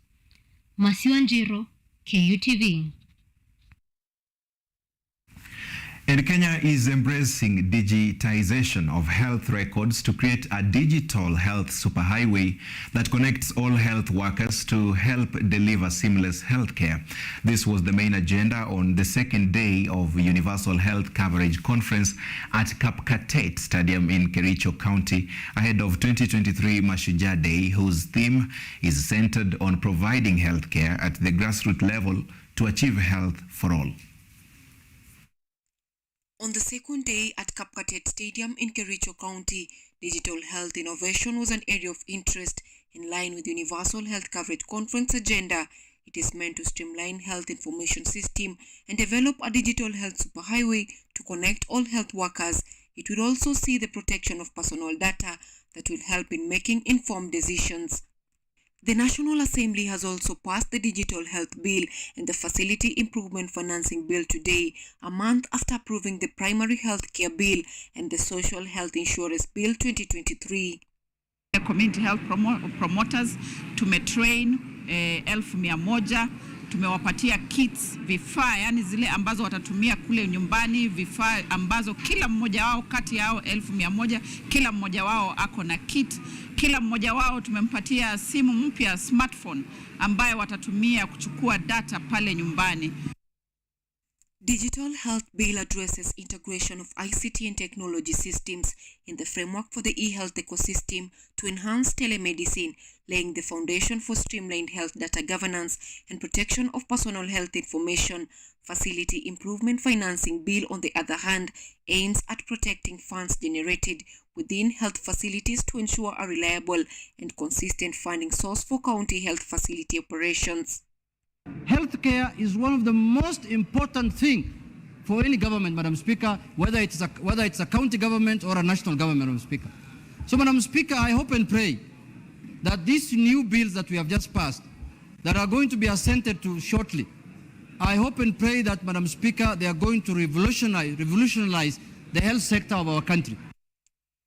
Masiwanjiro, KUTV.
And Kenya is embracing digitization of health records to create a digital health superhighway that connects all health workers to help deliver seamless healthcare. This was the main agenda on the second day of Universal Health Coverage Conference at Kapkatet Stadium in Kericho County ahead of 2023 Mashujaa Day, whose theme is centered on providing healthcare at the grassroots level to achieve health for all.
On the second day at Kapkatet Stadium in Kericho County, digital health innovation was an area of interest in line with Universal Health Coverage Conference agenda. It is meant to streamline health information system and develop a digital health superhighway to connect all health workers. It will also see the protection of personal data that will help in making informed decisions. The National Assembly has also passed the Digital Health Bill and the Facility Improvement Financing Bill today, a month after approving the Primary Health Care Bill and the Social Health Insurance Bill 2023.
Community health promoters tumetrain 1,100, tumewapatia kits, vifaa yani zile ambazo watatumia kule nyumbani, vifaa ambazo kila mmoja wao kati yao 1,100, kila mmoja wao ako na kit. Kila mmoja wao tumempatia simu mpya smartphone ambayo watatumia kuchukua data pale nyumbani.
Digital Health Bill addresses integration of ICT and technology systems in the framework for the e-health ecosystem to enhance telemedicine, laying the foundation for streamlined health data governance and protection of personal health information. Facility Improvement Financing Bill, on the other hand, aims at protecting funds generated within health facilities to ensure a reliable and consistent funding source for county health facility operations.
Healthcare is one of the most important things for any government, Madam Speaker, whether it's a county government or a national government, Madam Speaker. So, Madam Speaker, I hope and pray that these new bills that we have just passed, that are going to be assented to shortly, I hope and pray that, Madam Speaker, they are going to revolutionize the health sector of our country.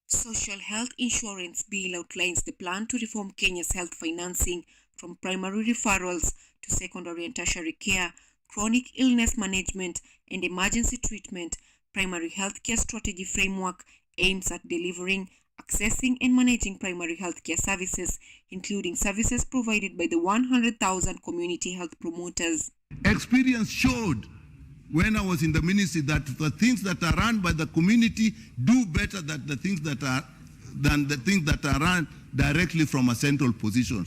Social Health Insurance Bill outlines the plan to reform Kenya's health financing from primary referrals to secondary and tertiary care, chronic illness management, and emergency treatment. Primary healthcare strategy framework aims at delivering, accessing, and managing primary healthcare services, including services provided by the 100,000 community health promoters.
Experience showed when I was in the ministry that the things that are run by the community do better than the things that are run directly from a central position.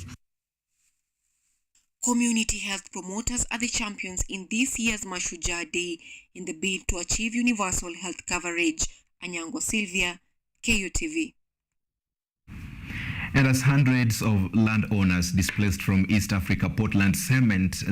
Community health promoters are the champions in this year's Mashujaa Day in the bid to achieve universal health coverage. Anyango Sylvia, KUTV.
And as hundreds of landowners displaced from East Africa Portland cement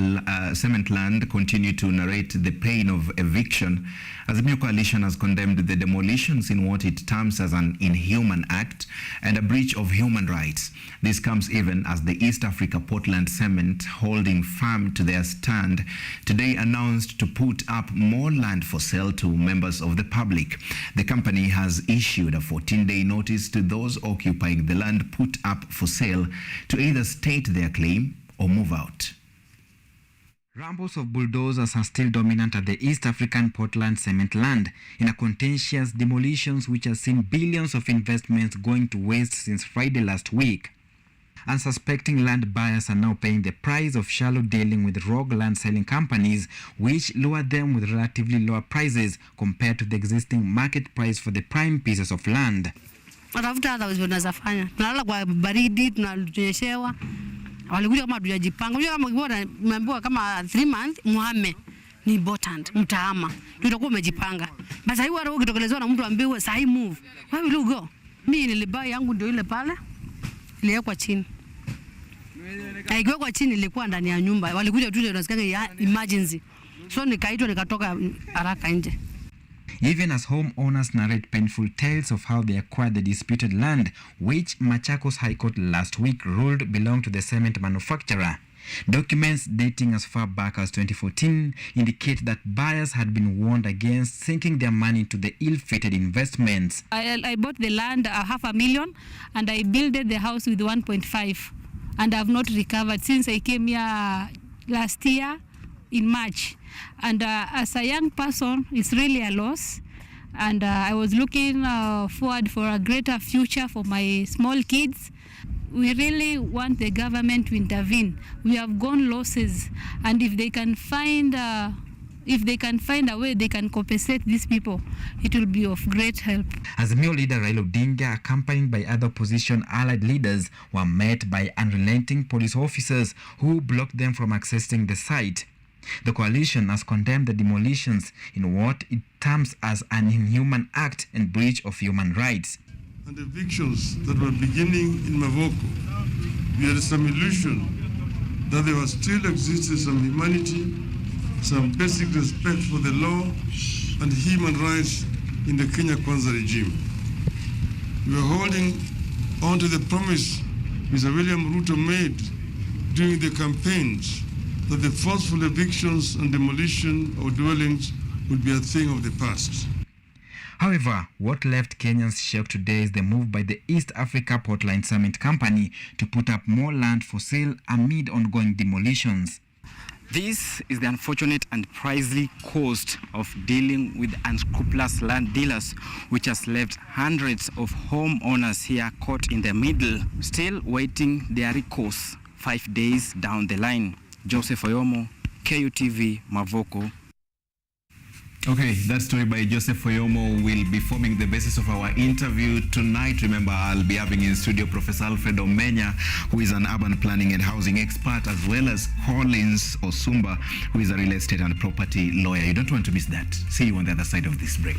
land continue to narrate the pain of eviction, Azimio Coalition has condemned the demolitions in what it terms as an inhuman act and a breach of human rights. This comes even as the East Africa Portland Cement, holding firm to their stand, today announced to put up more land for sale to members of the public. The company has issued a 14-day notice to those occupying the land put up for sale to either state their claim or move out.
Rumbles of bulldozers are still dominant at the East African Portland cement land in a contentious demolitions which has seen billions of investments going to waste since Friday last week. Unsuspecting land buyers are now paying the price of shallow dealing with rogue land selling companies, which lure them with relatively lower prices compared to the existing market price for the prime pieces of land.
Watafuta hata wanazafanya. Tunalala kwa baridi, tunanyeshewa. Walikuja kama hatujajipanga. Unajua kama ukipata umeambiwa kama 3 months muhame ni important, mtahama. Tutakuwa umejipanga. Basi hiyo hata ukitokelezwa na mtu ambiwe sahi move. Where will you go? Mimi nilibai yangu ndio ile pale. Iliwekwa chini. Haikiwekwa chini, ilikuwa ndani ya nyumba. Walikuja tu ile unasikia ya emergency. So nikaitwa nikatoka haraka nje.
Even as homeowners narrate painful tales of how they acquired the disputed land, which Machakos High Court last week ruled belonged to the cement manufacturer. Documents dating as far back as 2014 indicate that buyers had been warned against sinking their money into the ill-fated investments.
I bought the land $500,000 and I built the house with 1.5, and I've not recovered since I came here last year in March. And as a young person, it's really a loss. And I was looking forward for a greater future for my small kids. We really want the government to intervene. We have gone losses, and if they can find a way they can compensate these people, it will be of great help.
Azimio leader Raila Odinga, accompanied by other opposition allied leaders, were met by unrelenting police officers who blocked them from accessing the site. The coalition has condemned the demolitions in what it terms as an inhuman act and breach of human rights.
And evictions that were beginning in Mavoko, we had some illusion that there was still existed some humanity, some basic respect for the law and human rights in the Kenya Kwanza regime. We were holding on to the promise Mr. William Ruto made during the campaigns that the forceful evictions and demolition of dwellings would be a thing of the past.
However, what left Kenyans shocked today is the move by the East Africa Portland Cement Company to put up more land for sale amid ongoing demolitions. This is the unfortunate and pricey cost of dealing with unscrupulous land dealers, which has left hundreds of homeowners here caught in the middle, still waiting their recourse 5 days down the line. Joseph Oyomo, Kutv, Mavoko.
Okay, that story by Joseph Oyomo will be forming the basis of our interview tonight. Remember, I'll be having in studio Professor Alfred Omenya, who is an urban planning and housing expert, as well as Collins Osumba, who is a real estate and property lawyer. You don't want to miss that. See you on the other side of this break.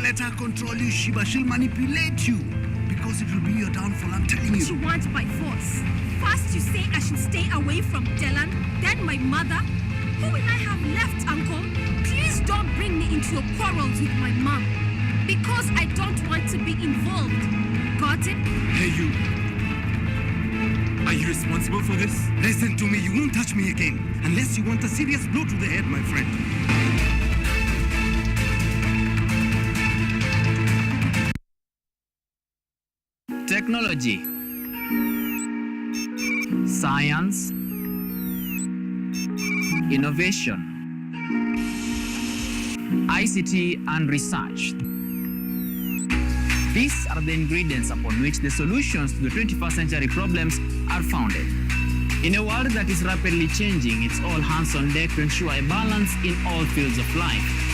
Let her control you, Shiba. She'll manipulate you because it will be your downfall, I'm telling you.
You want by force. First you say I should stay away from Dylan, then my mother. Who will I have left, Uncle? Please don't bring me into your quarrels with my mom because I don't want to be involved. Got it?
Hey, you. Are you responsible for this? Listen to me, you won't touch me again unless you want a serious blow to the head, my friend.
Technology, science, innovation, ICT and research. These are the ingredients upon which the solutions to the 21st century problems are founded. In a world that is rapidly changing, it's all hands on deck to ensure a balance in all fields of life.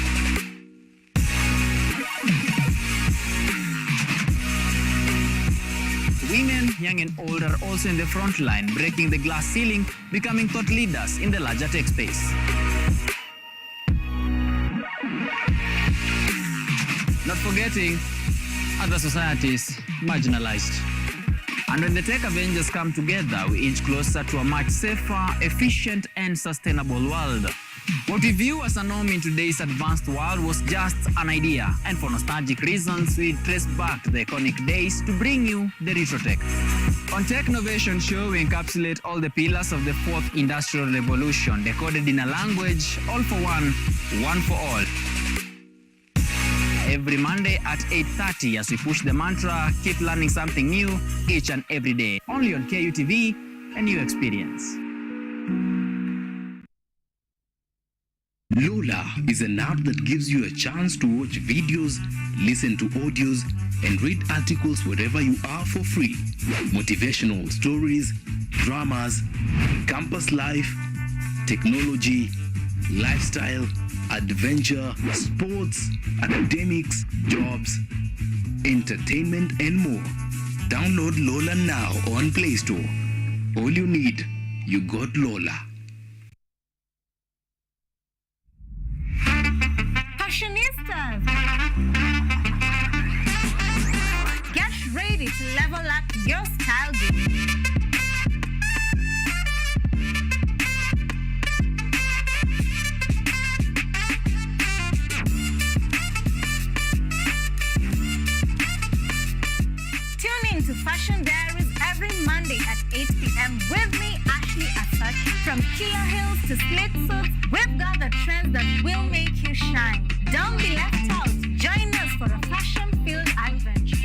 Women young and old, are also in the front line, breaking the glass ceiling, becoming thought leaders in the larger tech space. Not forgetting other societies marginalized. And when the tech Avengers come together, we inch closer to a much safer, efficient, and sustainable world. What we view as a norm in today's advanced world was just an idea, and for nostalgic reasons, we trace back to the iconic days to bring you the retro tech. On Tech Innovation Show, we encapsulate all the pillars of the fourth industrial revolution, decoded in a language, all for one for all. Every Monday at 8:30 as we push the mantra, keep learning something new each and every day. Only on KUTV, a new experience.
Lola is an app that gives you a chance to watch videos, listen to audios, and read articles wherever you are for free. Motivational stories, dramas, campus life, technology, lifestyle, adventure, sports, academics, jobs, entertainment, and more. Download Lola now on Play Store. All you need, you got Lola.
Fashionistas, get ready to level up your style game. Tune in to Fashion Diaries every Monday at 8 p.m. with me, Ashley Asach. From Kia Hills to slit suits, we've got the trends that will make you shine. Don't be left out. Join us for a fashion-filled adventure.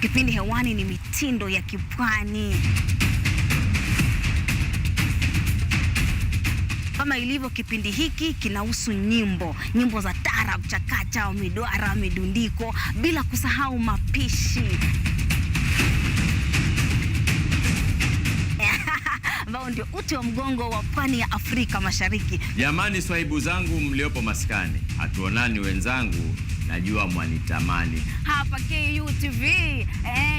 Kipindi hewani ni mitindo ya kipwani. Kama ilivyo kipindi hiki kinahusu nyimbo za tarab, chakacha, midwara, midundiko, bila kusahau mapishi. Ambao ndio uti wa mgongo wa pwani ya Afrika Mashariki.
Jamani swaibu zangu mliopo maskani, hatuonani wenzangu, najua mwanitamani.
Hapa KUTV,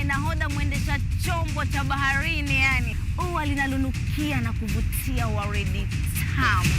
nahodha mwendesha chombo cha baharini, yani ua linalunukia na kuvutia waridi tamu.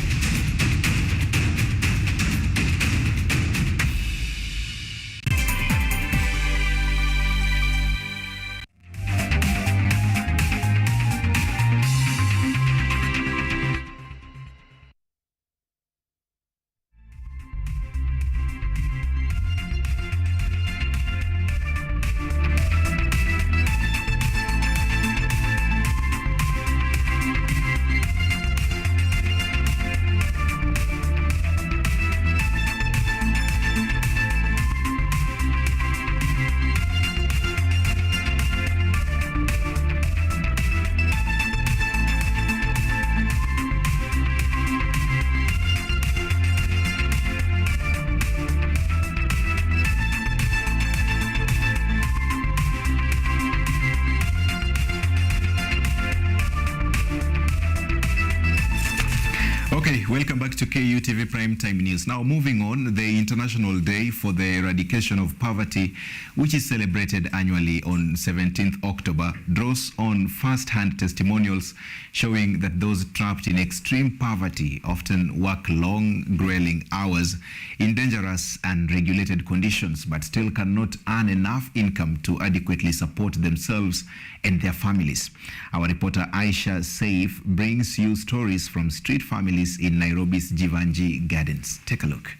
to KUTV Primetime News. Now moving on, the International Day for the Eradication of Poverty, which is celebrated annually on 17th October, draws on first-hand testimonials showing that those trapped in extreme poverty often work long, grueling hours in dangerous and regulated conditions, but still cannot earn enough income to adequately support themselves and their families. Our reporter Aisha Saif brings you stories from street families in Nairobi's Jivanji Gardens. Take a look.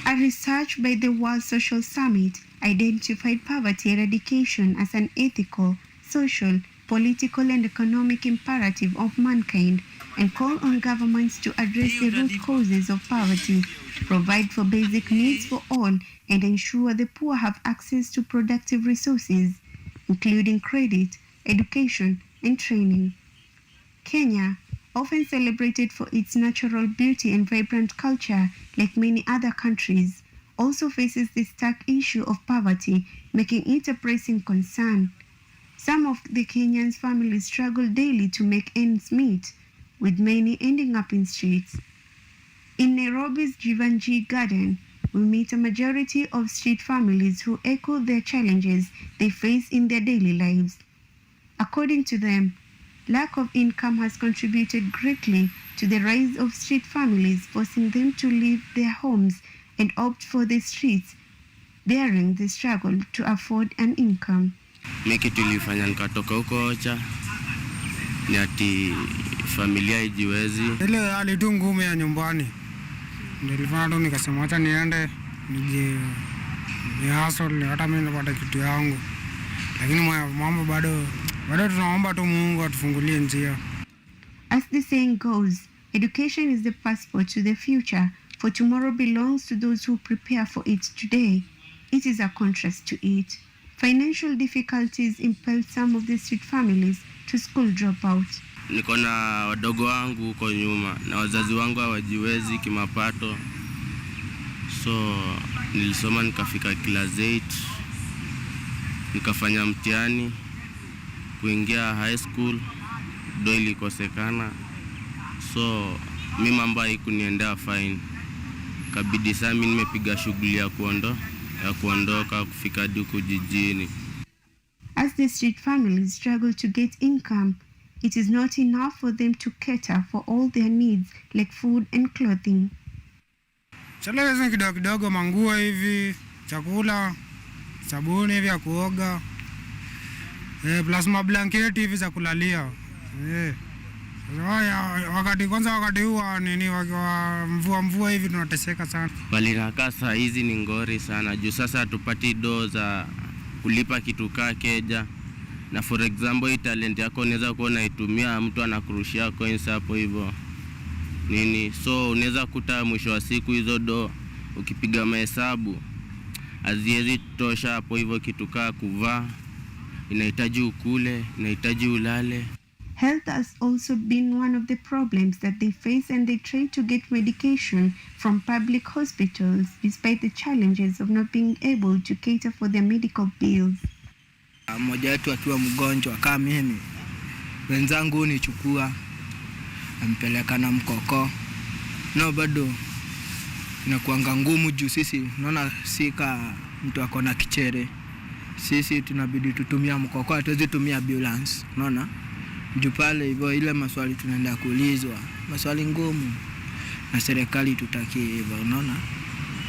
A research by the World Social Summit identified poverty eradication as an ethical, social, political and economic imperative of mankind and called on governments to address the root causes of poverty, provide for basic needs for all, and ensure the poor have access to productive resources, including credit, education, and training. Kenya, often celebrated for its natural beauty and vibrant culture, like many other countries, also faces the stark issue of poverty, making it a pressing concern. Some of the Kenyans' families struggle daily to make ends meet, with many ending up in streets. In Nairobi's Jivanji Garden, we meet a majority of street families who echo their challenges they face in their daily lives. According to them, lack of income has contributed greatly to the rise of street families, forcing them to leave their homes and opt for the streets, bearing the struggle to afford an income.
Miki tulifanya nikatoka huko Ocha ni ati familia ijiwezi.
Ile hali tu ngumu ya nyumbani. Nilifanya tu nikasema acha niende ni hustle hata mimi nipate kitu yangu. Lakini mambo bado tunaomba tu Mungu atufungulie njia.
As the saying goes, education is the passport to the future, for tomorrow belongs to those who prepare for it today. It is a contrast to it. Financial difficulties impelled some of the street families to school dropout.
Niko na wadogo wangu huko nyuma na wazazi wangu hawajiwezi kimapato. So nilisoma nikafika class 8. Nikafanya mtihani kuingia high school, do ilikosekana. So mimi mambo haikuniendea fine. Kabidi sasa mimi nimepiga shughuli ya kuondoka kufika huko jijini.
As the street families struggle to get income, it is not enough for them to cater for all their needs like food and clothing.
Chaleweza kidogo manguo hivi, chakula, sabuni hivi ya kuoga, plasma blanket hivi za kulalia. Wakati huwa nini mvua hivi tunateseka sana.
Bali nakasa hizi ni ngori sana. Juu sasa tupati do za kulipa kitu keja. Na for example, talent yako unaweza kuwa unaitumia mtu anakurushia coins hapo hivyo. So unaweza kuta mwisho wa siku hizo do ukipiga mahesabu haziwezi tosha hapo hivyo kitu kuvaa. Inahitaji ukule, inahitaji ulale.
Health has also been one of the problems that they face, and they try to get medication from public hospitals despite the challenges of not being able to cater for their medical bills.
Mmoja wetu akiwa mgonjwa kama mimi, wenzangu nichukua ampeleka na mkoko. Bado inakuanga ngumu juu sisi unaona sika mtu akona kichere. Sisi tunabidi tutumia mkoko, hatuwezi tumia ambulance. Unaona? Juu pale hivyo ile maswali tunaenda kuulizwa, maswali ngumu. Na serikali tutaki hivyo, unaona?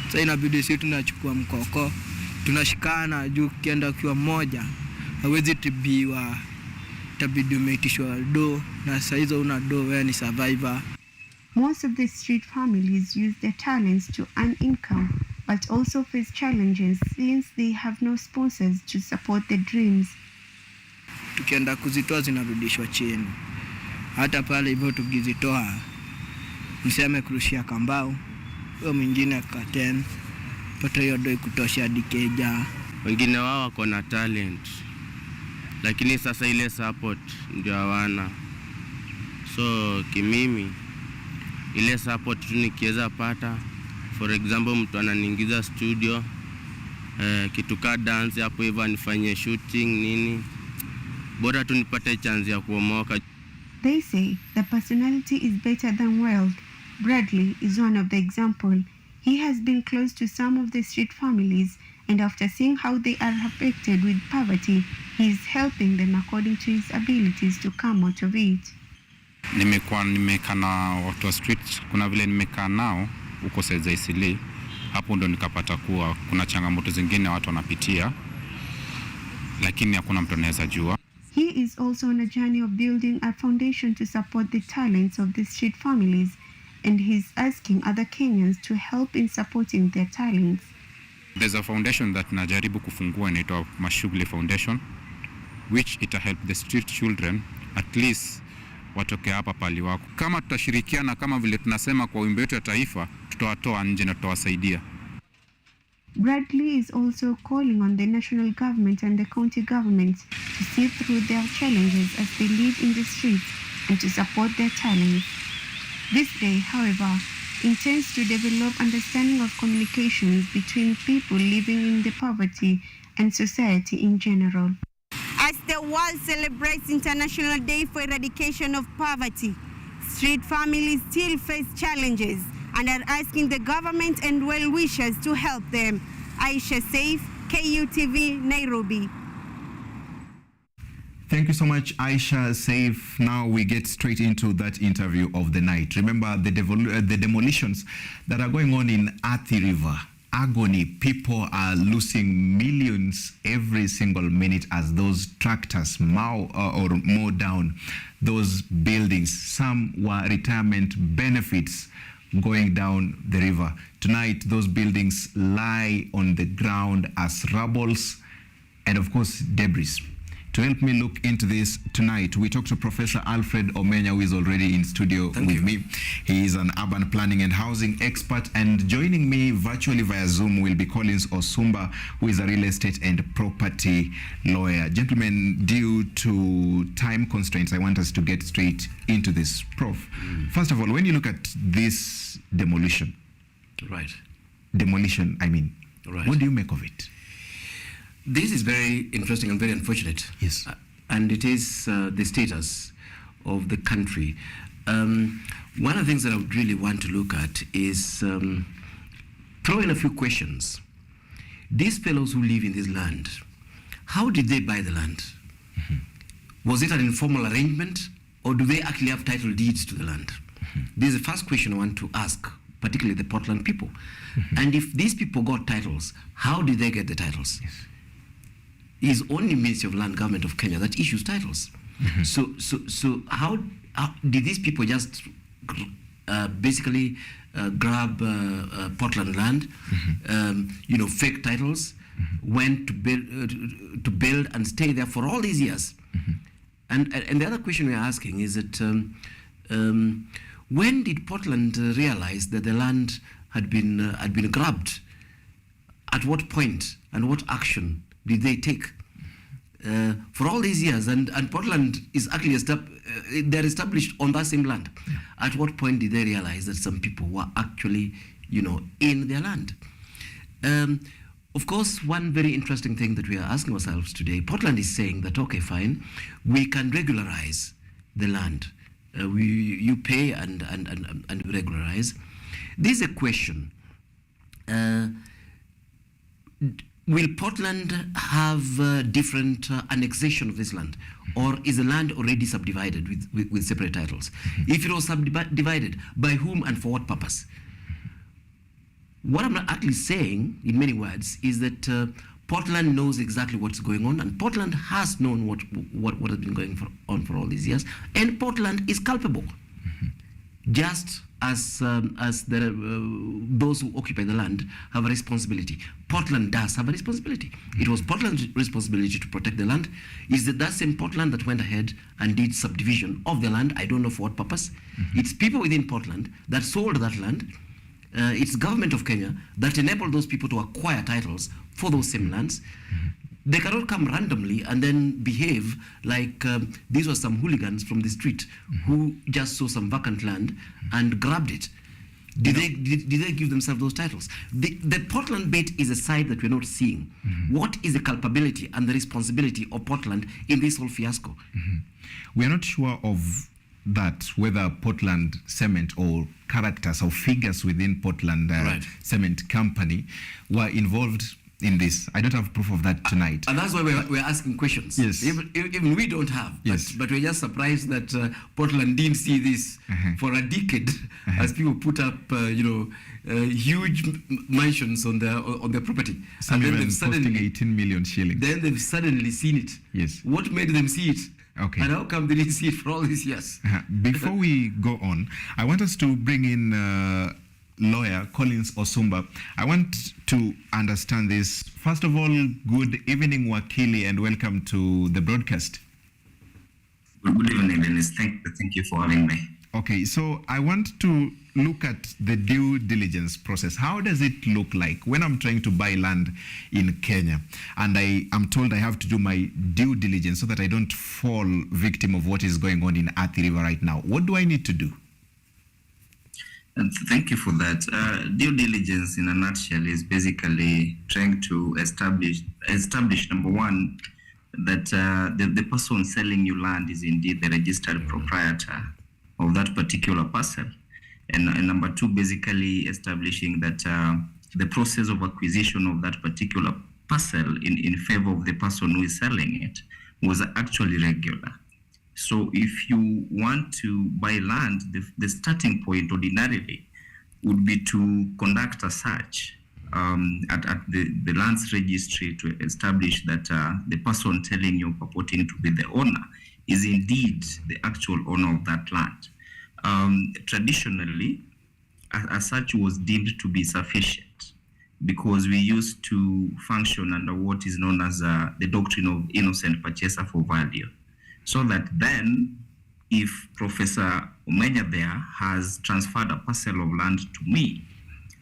Sasa inabidi sisi tunachukua mkoko, tunashikana juu kienda kwa mmoja. Hawezi tibiwa, tabidi umeitishwa do, na sasa hizo una do wewe ni survivor.
Most of the street families use their talents to earn income, but also face challenges since they have no sponsors to support their dreams.
Tukienda kuzitoa zinarudishwa chini. Hata pale hivyo tukizitoa, mseme kurushia kambao, huyo mwingine ka 10, pata hiyo do kutosha dikeja.
Wengine wao wako na talent, lakini sasa ile support ndio hawana. So kimimi ile support tu nikiweza pata, for example mtu ananiingiza studio, kitu ka dance hapo hivyo nifanye shooting nini, bora tu nipate chance ya kuomoka.
They say the personality is better than wealth. Bradley is one of the example. He has been close to some of the street families, and after seeing how they are affected with poverty, he is helping them according to his abilities to come out of it.
Nimekaa na watu wa street, kuna vile nimekaa nao huko Saiza Isili, hapo ndo nikapata kuwa kuna changamoto zingine watu wanapitia, lakini hakuna mtu anaweza jua.
He is also on a journey of building a foundation to support the talents of the street families, and he's asking other Kenyans to help in supporting their talents.
There's a foundation that najaribu kufungua inaitwa Mashughuli Foundation, which ita help the street children at least watoke hapa pali wako. Kama tutashirikiana kama vile tunasema kwa wimbo wetu ya taifa, tutawatoa nje na tutawasaidia.
Bradley is also calling on the national government and the county governments to see through their challenges as they live in the streets and to support their talents. This day, however, intends to develop understanding of communications between people living in the poverty and society in general.
As the world celebrates International Day for Eradication of Poverty, street families still face challenges and are asking the government and well-wishers to help them. Aisha Saif, KUTV, Nairobi.
Thank you so much, Aisha Saif. Now we get straight into that interview of the night. Remember the demolitions that are going on in Athi River. Agony. People are losing millions every single minute as those tractors mow down those buildings. Some were retirement benefits going down the river. Tonight, those buildings lie on the ground as rubbles and, of course, debris. To help me look into this tonight, we talked to Professor Alfred Omenya, who is already in studio with me. He is an urban planning and housing expert, and joining me virtually via Zoom will be Collins Osumba, who is a real estate and property lawyer. Gentlemen, due to time constraints, I want us to get straight into this. Prof, first of all, when you look at this demolition,
right?
Demolition, I mean,
right.
What do you make of it?
This is very interesting and very unfortunate.
Yes.
And it is the status of the country. One of the things that I would really want to look at is throw in a few questions. These fellows who live in this land, how did they buy the land? Mm-hmm. Was it an informal arrangement, or do they actually have title deeds to the land? Mm-hmm. This is the first question I want to ask, particularly the Portland people. Mm-hmm. And if these people got titles, how did they get the titles? Yes. It is only Ministry of Land, Government of Kenya that issues titles. Mm-hmm. So how did these people just basically grab Portland land, mm-hmm. Fake titles, mm-hmm. went to build and stay there for all these years? Mm-hmm. And the other question we are asking is that when did Portland realize that the land had been grabbed? At what point and what action did they take for all these years? And Portland is actually they're established on that same land. Yeah. At what point did they realize that some people were actually, in their land? Of course, one very interesting thing that we are asking ourselves today, Portland is saying that, okay, fine, we can regularize the land. You pay and regularize. This is a question. Will Portland have different annexation of this land, or is the land already subdivided with separate titles? Mm-hmm. If it was subdivided, by whom and for what purpose? What I'm actually saying, in many words, is that Portland knows exactly what's going on, and Portland has known what has been going on for all these years, and Portland is culpable. Mm-hmm. Just as those who occupy the land have a responsibility. Portland does have a responsibility. Mm-hmm. It was Portland's responsibility to protect the land. Is it that same Portland that went ahead and did subdivision of the land? I don't know for what purpose. Mm-hmm. It's people within Portland that sold that land. It's government of Kenya that enabled those people to acquire titles for those same lands. Mm-hmm. They cannot come randomly and then behave like these were some hooligans from the street, mm-hmm. who just saw some vacant land and grabbed it. Did they give themselves those titles? The Portland bit is a side that we're not seeing. Mm-hmm. What is the culpability and the responsibility of Portland in this whole fiasco?
Mm-hmm. We are not sure of that whether Portland Cement or characters or figures within Portland Cement Company were involved in this. I don't have proof of that tonight.
And that's why we're asking questions.
Yes.
Even we don't have.
Yes.
But we're just surprised that Portland didn't see this for a decade as people put up, huge mansions on their property.
Some and then they've suddenly 18 million shillings.
Then they've suddenly seen it.
Yes.
What made them see it?
Okay.
And how come they didn't see it for all these years?
Before we go on, I want us to bring in lawyer Collins Osumba. I want to understand this. First of all, good evening, Wakili, and welcome to the broadcast.
Good evening, Dennis. Thank you for having me.
Okay, so I want to look at the due diligence process. How does it look like when I'm trying to buy land in Kenya and I am told I have to do my due diligence so that I don't fall victim of what is going on in Athi River right now? What do I need to do?
And thank you for that. Due diligence, in a nutshell, is basically trying to establish number one, that the person selling you land is indeed the registered proprietor of that particular parcel. And number two, basically establishing that the process of acquisition of that particular parcel in favor of the person who is selling it was actually regular. So if you want to buy land, the starting point ordinarily would be to conduct a search at the lands registry to establish that the person telling you purporting to be the owner is indeed the actual owner of that land. Traditionally, a search was deemed to be sufficient because we used to function under what is known as the doctrine of innocent purchaser for value. So that then, if Professor Omenya there has transferred a parcel of land to me,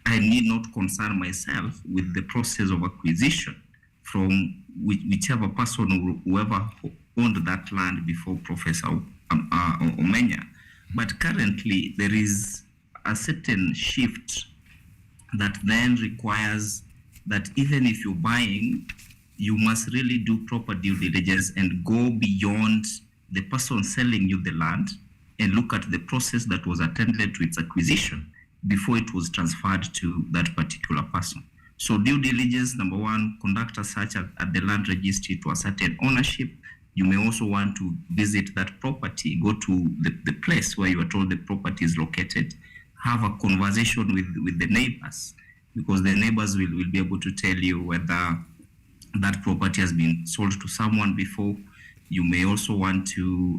I need not concern myself with the process of acquisition from whichever person or whoever owned that land before Professor Omenya. But currently, there is a certain shift that then requires that even if you're buying, you must really do proper due diligence and go beyond the person selling you the land and look at the process that was attended to its acquisition before it was transferred to that particular person. So due diligence, number one, conduct a search at the land registry to ascertain ownership. You may also want to visit that property, go to the place where you are told the property is located, have a conversation with the neighbors, because the neighbors will be able to tell you whether that property has been sold to someone before. You may also want to,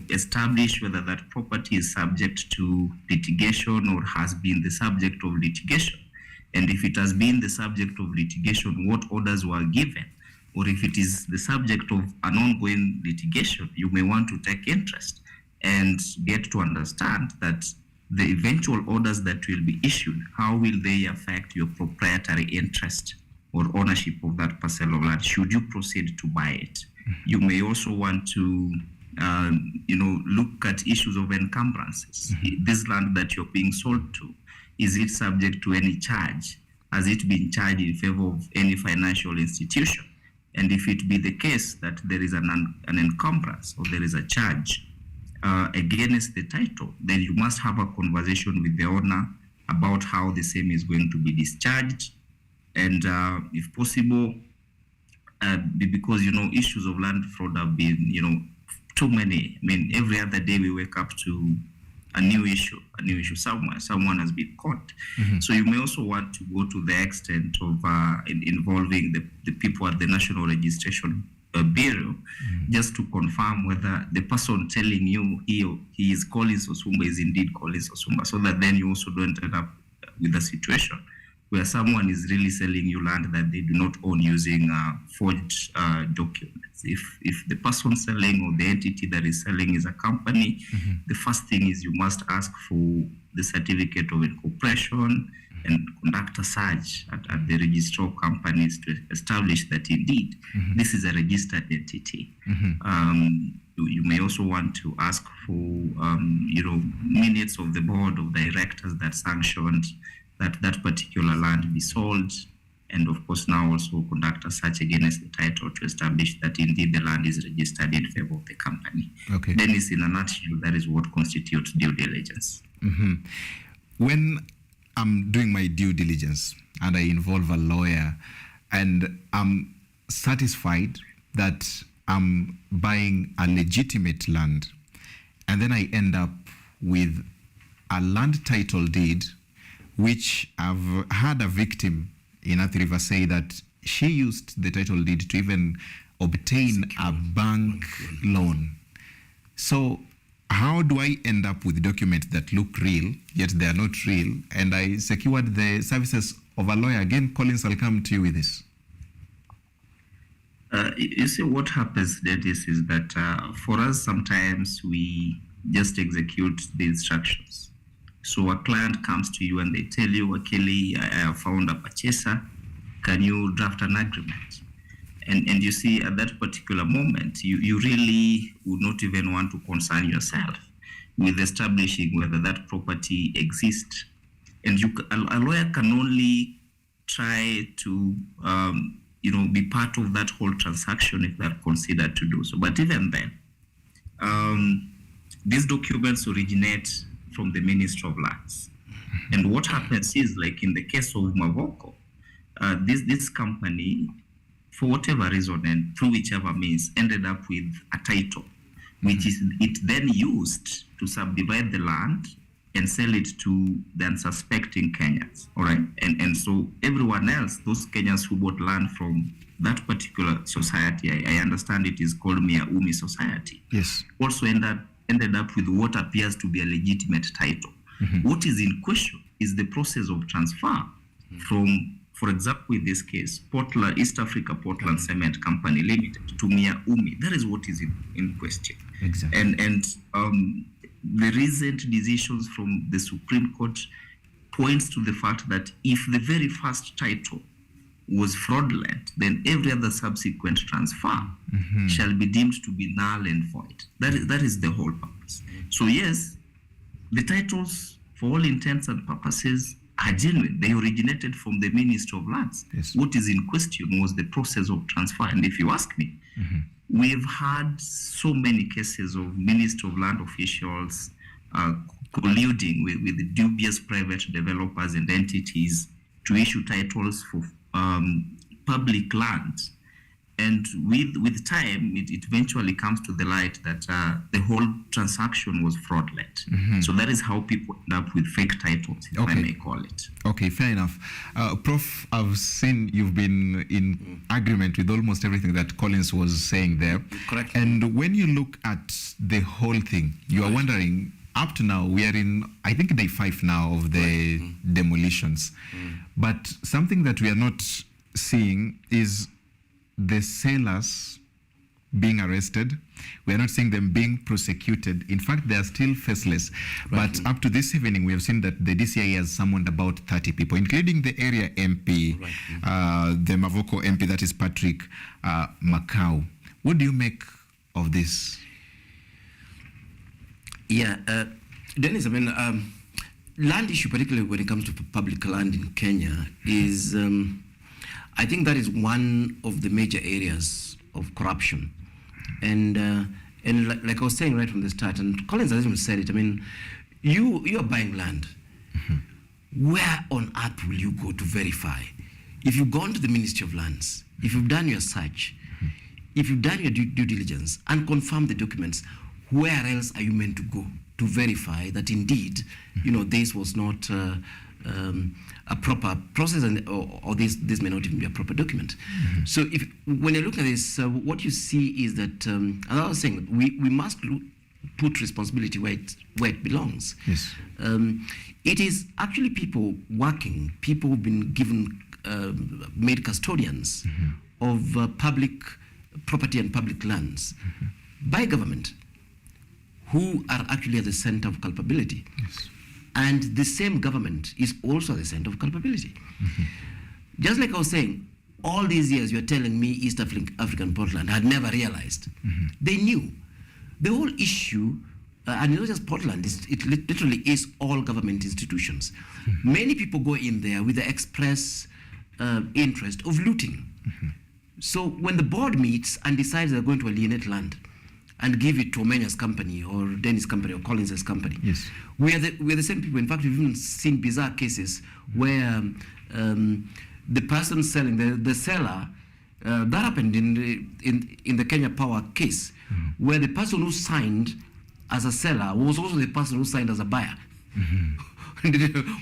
establish whether that property is subject to litigation or has been the subject of litigation. And if it has been the subject of litigation, what orders were given? Or if it is the subject of an ongoing litigation, you may want to take interest and get to understand that the eventual orders that will be issued, how will they affect your proprietary interest or ownership of that parcel of land should you proceed to buy it. You may also want to look at issues of encumbrances. This land that you're being sold to, is it subject to any charge? Has it been charged in favor of any financial institution? And if it be the case that there is an encumbrance or there is a charge against the title, then you must have a conversation with the owner about how the same is going to be discharged. And if possible, because issues of land fraud have been too many. I mean, every other day we wake up to a new issue somewhere. Someone has been caught. So you may also want to go to the extent of involving the people at the National Registration Bureau, just to confirm whether the person telling you he is Collins Osumba is indeed Collins Osumba, so that then you also don't end up with a situation where someone is really selling you land that they do not own using forged documents. If the person selling or the entity that is selling is a company, the first thing is you must ask for the certificate of incorporation and conduct a search at the registrar of companies to establish that indeed this is a registered entity. You may also want to ask for minutes of the board of directors that sanctioned that particular land be sold, and of course now also conduct a search against the title to establish that indeed the land is registered in favor of the company.
Okay.
Dennis, in a nutshell, that is what constitutes due diligence.
Mm-hmm. When I'm doing my due diligence and I involve a lawyer and I'm satisfied that I'm buying a legitimate land, and then I end up with a land title deed, which I've had a victim in Athi River say that she used the title deed to even obtain a bank loan. So how do I end up with documents that look real, yet they are not real, and I secured the services of a lawyer? Again, Collins, I'll come to you with this.
You see, what happens, Dennis, is that for us, sometimes we just execute the instructions. So a client comes to you and they tell you, Akili, I have found a purchaser. Can you draft an agreement? And you see, at that particular moment, you really would not even want to concern yourself with establishing whether that property exists. And a lawyer can only try to be part of that whole transaction if they're considered to do so. But even then, these documents originate from the Ministry of Lands. And what happens is, like in the case of Mavoko, this company, for whatever reason and through whichever means, ended up with a title, which is it then used to subdivide the land and sell it to the unsuspecting Kenyans, all right? And so everyone else, those Kenyans who bought land from that particular society, I understand it is called Mia Umi Society,
yes,
also ended up with what appears to be a legitimate title.
Mm-hmm.
What is in question is the process of transfer from, for example, in this case, East Africa Portland Cement Company Limited to Mia Umi. That is what is in question.
Exactly.
And the recent decisions from the Supreme Court points to the fact that if the very first title was fraudulent, then every other subsequent transfer shall be deemed to be null and void. That is the whole purpose. So yes, the titles, for all intents and purposes, are genuine. They originated from the Ministry of Lands.
Yes.
What is in question was the process of transfer. And if you ask me, we've had so many cases of Ministry of Land officials colluding with the dubious private developers and entities to issue titles for public lands. And with time, it eventually comes to the light that the whole transaction was fraudulent. So that is how people end up with fake titles, if I may call it.
Okay, fair enough. Prof, I've seen you've been in agreement with almost everything that Collins was saying there.
Correct.
And when you look at the whole thing, you are wondering, up to now, we are in, I think, day 5 now of the demolitions. But something that we are not seeing is the sellers being arrested. We are not seeing them being prosecuted. In fact, they are still faceless. But up to this evening, we have seen that the DCI has summoned about 30 people, including the area MP, the Mavoko MP, that is Patrick Macau. What do you make of this?
Yeah, Dennis, I mean, land issue, particularly when it comes to public land in Kenya, is, I think that is one of the major areas of corruption. And like I was saying right from the start, and Collins has even said it, I mean, you are buying land. Where on earth will you go to verify? If you've gone to the Ministry of Lands, if you've done your search, if you've done your due diligence and confirmed the documents, where else are you meant to go to verify that indeed, this was not a proper process, or this may not even be a proper document. So when you look at this, what you see is that, as I was saying, we must put responsibility where it belongs.
Yes.
It is actually people working, people who've been made custodians of public property and public lands by government, who are actually at the center of culpability.
Yes.
And the same government is also at the center of culpability. Just like I was saying, all these years you're telling me East African Portland had never realized. They knew. The whole issue, and not just Portland, it literally is all government institutions. Many people go in there with the express interest of looting. So when the board meets and decides they're going to alienate land and give it to Omenya's company or Dennis' company or Collins's company,
yes,
we are the same people. In fact, we've even seen bizarre cases where the person selling, the seller, that happened in the Kenya Power case, where the person who signed as a seller was also the person who signed as a buyer.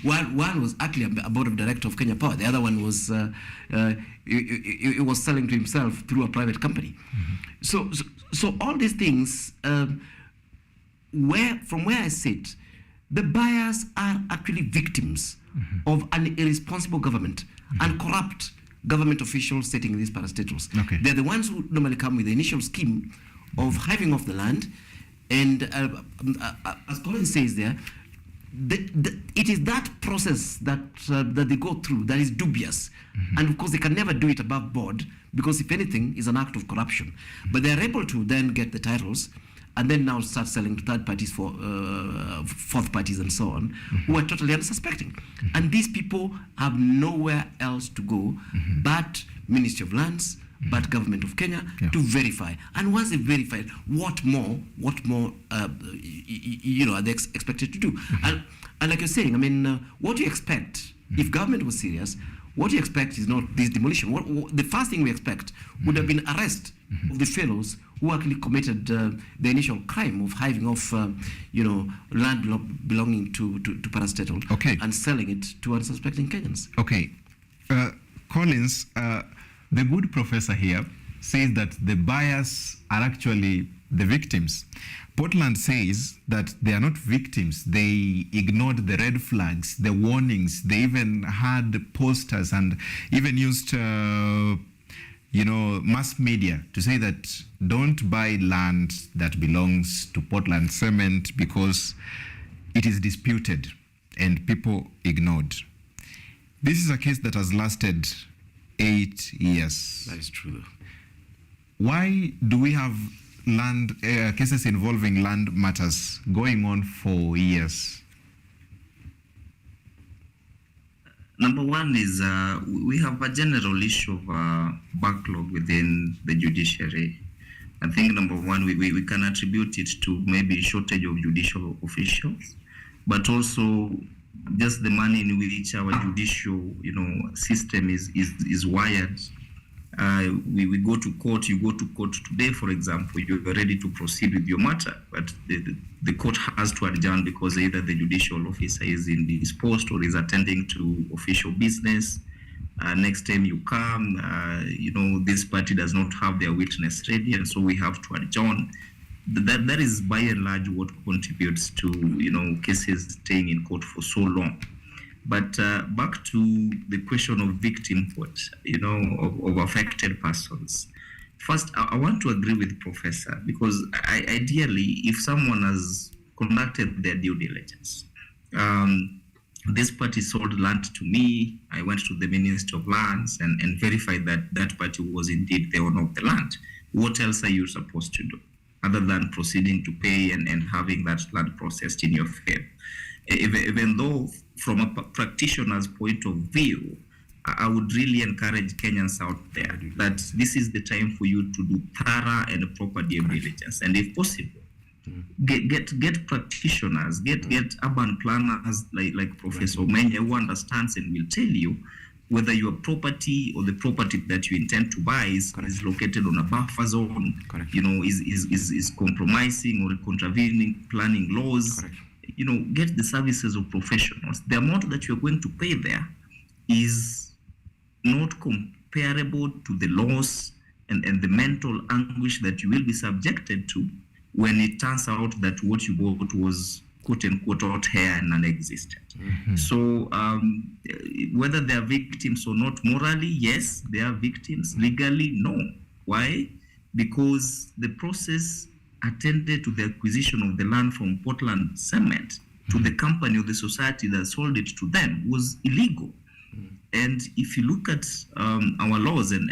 One was actually a board of director of Kenya Power. The other one was it was selling to himself through a private company. So all these things, from where I sit, the buyers are actually victims of an irresponsible government and corrupt government officials setting these parastatals.
Okay.
They're the ones who normally come with the initial scheme of hiving off the land, and as Colin says there, it is that process that they go through that is dubious, and of course they can never do it above board, because if anything is an act of corruption. But they are able to then get the titles and then now start selling to third parties, for fourth parties and so on, who are totally unsuspecting. And these people have nowhere else to go but Ministry of Lands, but Government of Kenya to verify. And once they verify, what more are they expected to do? And like you're saying, I mean, what do you expect if government was serious? What you expect is not this demolition. The first thing we expect would have been arrest of the fellows who actually committed the initial crime of hiving off, land belonging to parastatal, and selling it to unsuspecting Kenyans.
Okay, Collins, the good professor here says that the buyers are actually the victims. Portland says that they are not victims. They ignored the red flags, the warnings. They even had posters and even used, mass media to say that don't buy land that belongs to Portland Cement because it is disputed, and people ignored. This is a case that has lasted 8 years.
That is true.
Why do we have land cases involving land matters going on for years?
Number one is we have a general issue of backlog within the judiciary. I think number one, we can attribute it to maybe shortage of judicial officials, but also just the manner in which our judicial, system is wired. We go to court. You go to court today, for example, you're ready to proceed with your matter, but the court has to adjourn because either the judicial officer is indisposed or is attending to official business. Next time you come, this party does not have their witness ready, and so we have to adjourn. That is by and large what contributes to cases staying in court for so long. But back to the question of victimhood, of affected persons. First, I want to agree with the Professor, because ideally, if someone has conducted their due diligence, this party sold land to me, I went to the Ministry of Lands and verified that that party was indeed the owner of the land. What else are you supposed to do other than proceeding to pay and having that land processed in your favor? Even though from a practitioner's point of view, I would really encourage Kenyans out there that this is the time for you to do thorough and proper due diligence, and if possible, get practitioners, get urban planners like Professor Omenya, who understands and will tell you whether your property or the property that you intend to buy is located on a buffer zone, is compromising or contravening planning laws. Get the services of professionals. The amount that you're going to pay there is not comparable to the loss and the mental anguish that you will be subjected to when it turns out that what you bought was quote unquote out here and non-existent. So whether they are victims or not, morally, yes, they are victims. Legally, no. Why? Because the process attended to the acquisition of the land from Portland Cement to the company or the society that sold it to them was illegal. And if you look at our laws, and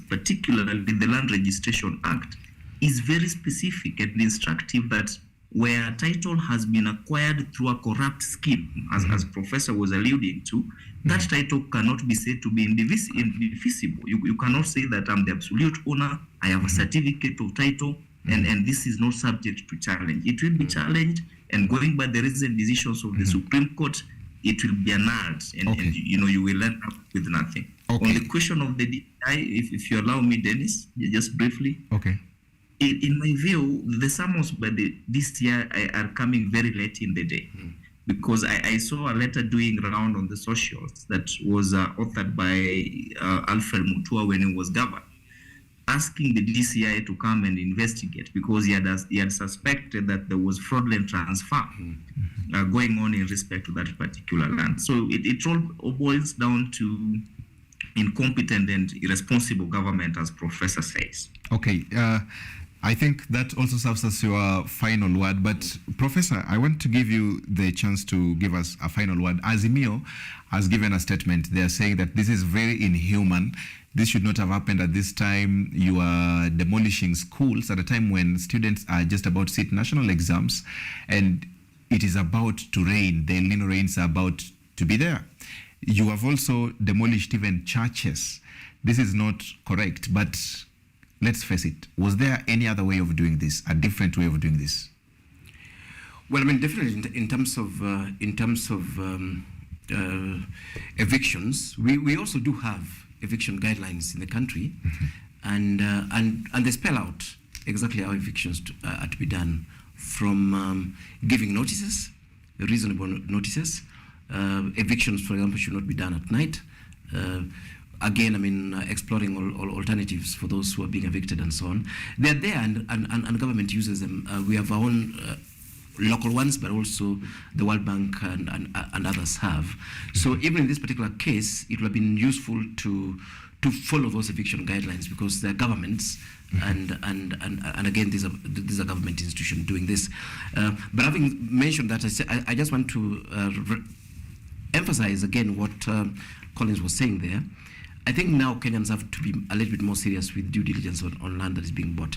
particularly the Land Registration Act, is very specific and instructive that where title has been acquired through a corrupt scheme, as Professor was alluding to, that title cannot be said to be indivisible. You cannot say that I'm the absolute owner, I have a certificate of title, and this is not subject to challenge. It will be challenged, and going by the recent decisions of the Supreme Court, it will be annulled, and you will end up with nothing. On the question of the DCI, if you allow me, Dennis, just briefly. In my view, the summons by the DCI are coming very late in the day, because I saw a letter doing round on the socials that was authored by Alfred Mutua when he was governor, asking the DCI to come and investigate, because he had suspected that there was fraudulent transfer going on in respect to that particular land. So it all boils down to incompetent and irresponsible government, as Professor says.
I think that also serves as your final word. But Professor, I want to give you the chance to give us a final word. Azimio has given a statement. They are saying that this is very inhuman. This should not have happened at this time. You are demolishing schools at a time when students are just about to sit national exams, and it is about to rain. The El Nino rains are about to be there. You have also demolished even churches. This is not correct, but let's face it. Was there any other way of doing this, a different way of doing this?
Well, I mean, definitely in terms of evictions, we also do have eviction guidelines in the country, and they spell out exactly how evictions are to be done, from giving notices, reasonable notices. Evictions, for example, should not be done at night. Again, I mean, exploring all alternatives for those who are being evicted and so on. They're there, and government uses them. We have our own local ones, but also the World Bank and others have. So even in this particular case, it would have been useful to follow those eviction guidelines, because they're governments, and again, these are government institutions doing this. But having mentioned that, I just want to emphasize again what Collins was saying there. I think now Kenyans have to be a little bit more serious with due diligence on land that is being bought.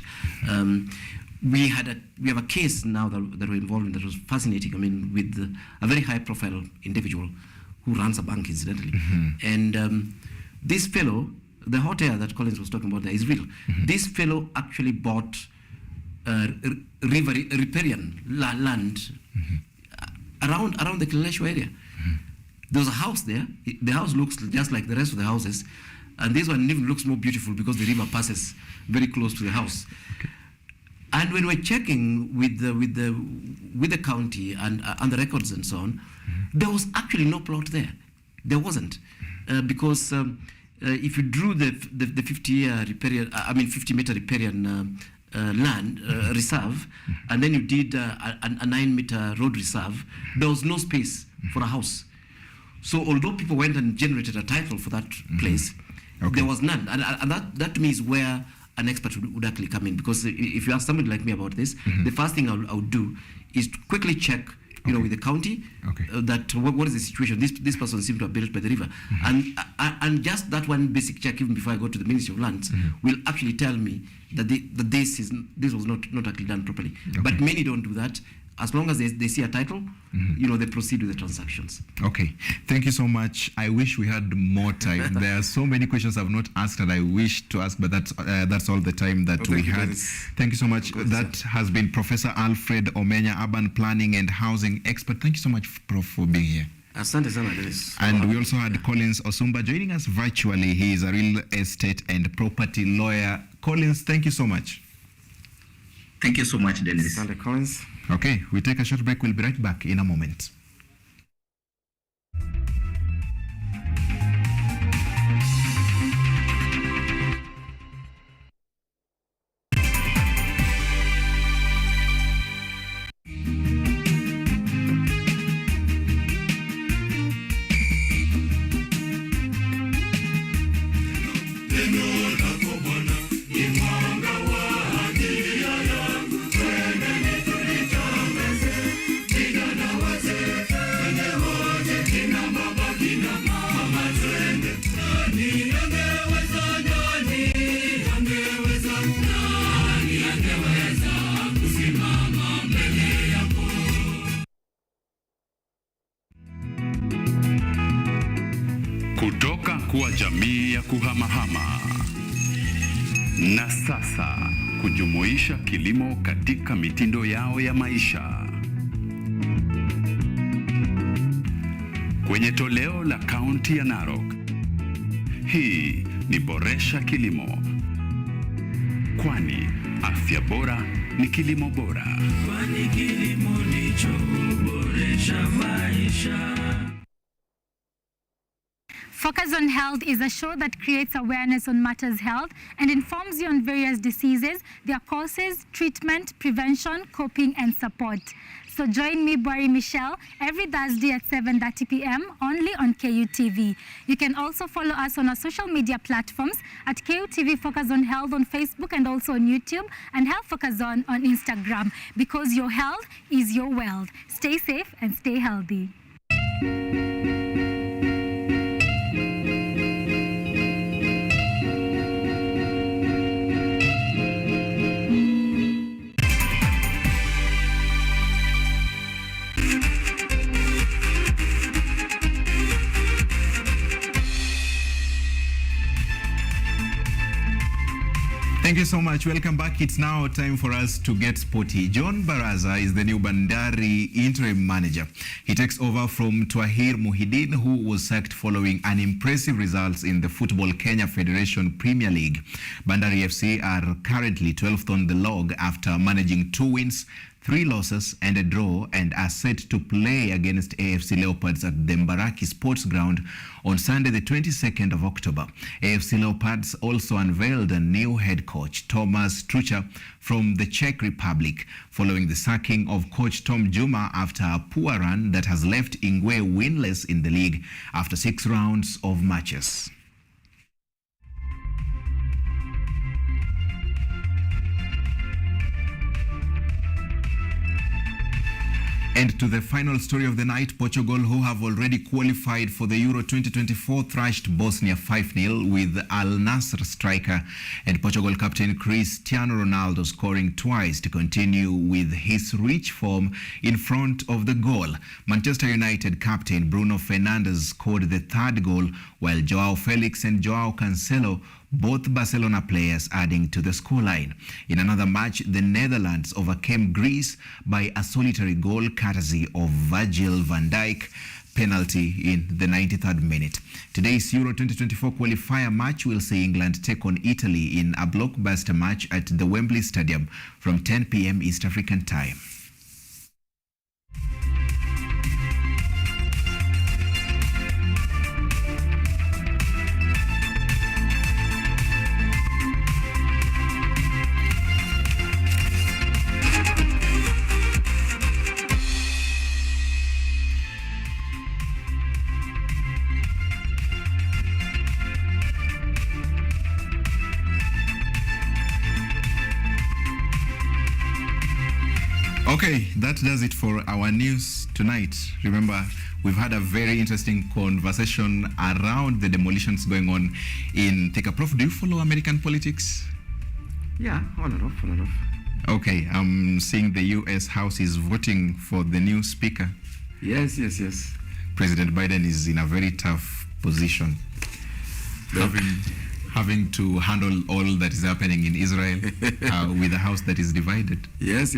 We have a case now that we're involved in that was fascinating. I mean, with a very high-profile individual who runs a bank, incidentally. And this fellow, the hot air that Collins was talking about there is real. This fellow actually bought riparian land around the Kileleshwa area. There's a house there. The house looks just like the rest of the houses, and this one even looks more beautiful because the river passes very close to the house. And when we're checking with the county and the records and so on, there was actually no plot there. There wasn't, because if you drew the 50-meter riparian land reserve, and then you did a 9-meter road reserve, there was no space for a house. So although people went and generated a title for that place, there was none. And that to me is where an expert would actually come in, because if you ask somebody like me about this, the first thing I would do is to quickly check, with the county, that what is the situation. This person seems to have built by the river, and just that one basic check, even before I go to the Ministry of Lands, will actually tell me that this was not actually done properly. But many don't do that. As long as they see a title, they proceed with the transactions. Okay,
thank you so much. I wish we had more time. There are so many questions I've not asked that I wish to ask, but that's all the time that we had. Thank you so much. That has been Professor Alfred Omenya, urban planning and housing expert. Thank you so much, Prof, for being here.
Asante sana, Dennis.
And we also had Collins Osumba joining us virtually. He is a real estate and property lawyer. Collins, thank you so much.
Thank you so much, Dennis.
Asante, Collins.
Okay, we take a short break. We'll be right back in a moment.
Wazee Na sasa kujumuisha kilimo katika mitindo yao ya maisha. Kwenye toleo la kaunti ya Narok, hii ni Boresha Kilimo, kwani afya bora ni kilimo bora.
Kwani kilimo ndicho huboresha maisha.
Focus on Health is a show that creates awareness on matters health and informs you on various diseases, their causes, treatment, prevention, coping, and support. So join me, Bwari Michelle, every Thursday at 7:30 p.m. only on KUTV. You can also follow us on our social media platforms at KUTV Focus on Health on Facebook and also on YouTube, and Health Focus on Instagram, because your health is your wealth. Stay safe and stay healthy.
Thank you so much. Welcome back. It's now time for us to get sporty. John Baraza is the new Bandari interim manager. He takes over from Twahir Muhyiddin, who was sacked following unimpressive results in the Football Kenya Federation Premier League. Bandari FC are currently 12th on the log after managing 2 wins, 3 losses and a draw, and are set to play against AFC Leopards at the Mbaraki Sports Ground on Sunday the 22nd of October. AFC Leopards also unveiled a new head coach, Thomas Tuchel, from the Czech Republic, following the sacking of coach Tom Juma after a poor run that has left Ingwe winless in the league after 6 rounds of matches. And to the final story of the night, Portugal, who have already qualified for the Euro 2024, thrashed Bosnia 5-0 with Al Nassr striker and Portugal captain Cristiano Ronaldo scoring twice to continue with his rich form in front of the goal. Manchester United captain Bruno Fernandes scored the 3rd goal, while Joao Felix and Joao Cancelo, both Barcelona players, adding to the scoreline. In another match, the Netherlands overcame Greece by a solitary goal courtesy of Virgil van Dijk, penalty in the 93rd minute. Today's Euro 2024 qualifier match will see England take on Italy in a blockbuster match at the Wembley Stadium from 10 p.m. East African time. Okay, that does it for our news tonight. Remember, we've had a very interesting conversation around the demolitions going on in Thika. Prof, do you follow American politics?
Yeah, on and off.
Okay, I'm seeing the U.S. House is voting for the new speaker.
Yes.
President Biden is in a very tough position, having to handle all that is happening in Israel with a house that is divided.
Yes.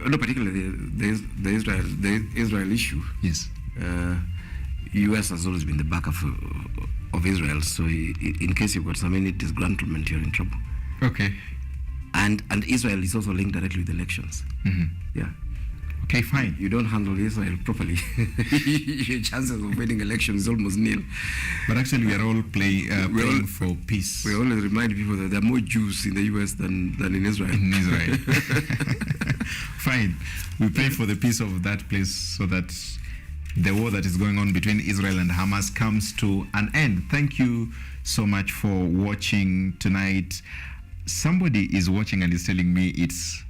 No, particularly the Israel issue.
Yes.
U.S. has always been the back of Israel, so in case you've got some disgruntlement, you're in trouble.
Okay.
And Israel is also linked directly with elections.
Mm-hmm.
Yeah.
Okay, fine.
You don't handle Israel properly, your chances of winning elections is almost nil.
But actually, we are all playing for peace.
We always remind people that there are more Jews in the U.S. than in Israel.
Fine. We pray for the peace of that place so that the war that is going on between Israel and Hamas comes to an end. Thank you so much for watching tonight. Somebody is watching and is telling me it's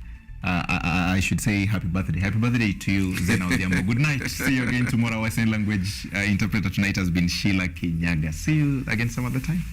I should say happy birthday. Happy birthday to you, Zena Odhiambo. Good night. See you again tomorrow. Our sign language interpreter tonight has been Sheila Kinyaga. See you again some other time.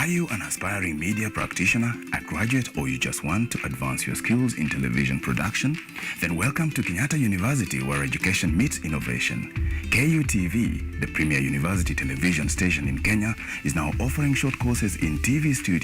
Are you an aspiring media practitioner, a graduate, or you just want to advance your skills in television production? Then welcome to Kenyatta University, where education meets innovation. KUTV, the premier university television station in Kenya, is now offering short courses in TV studio,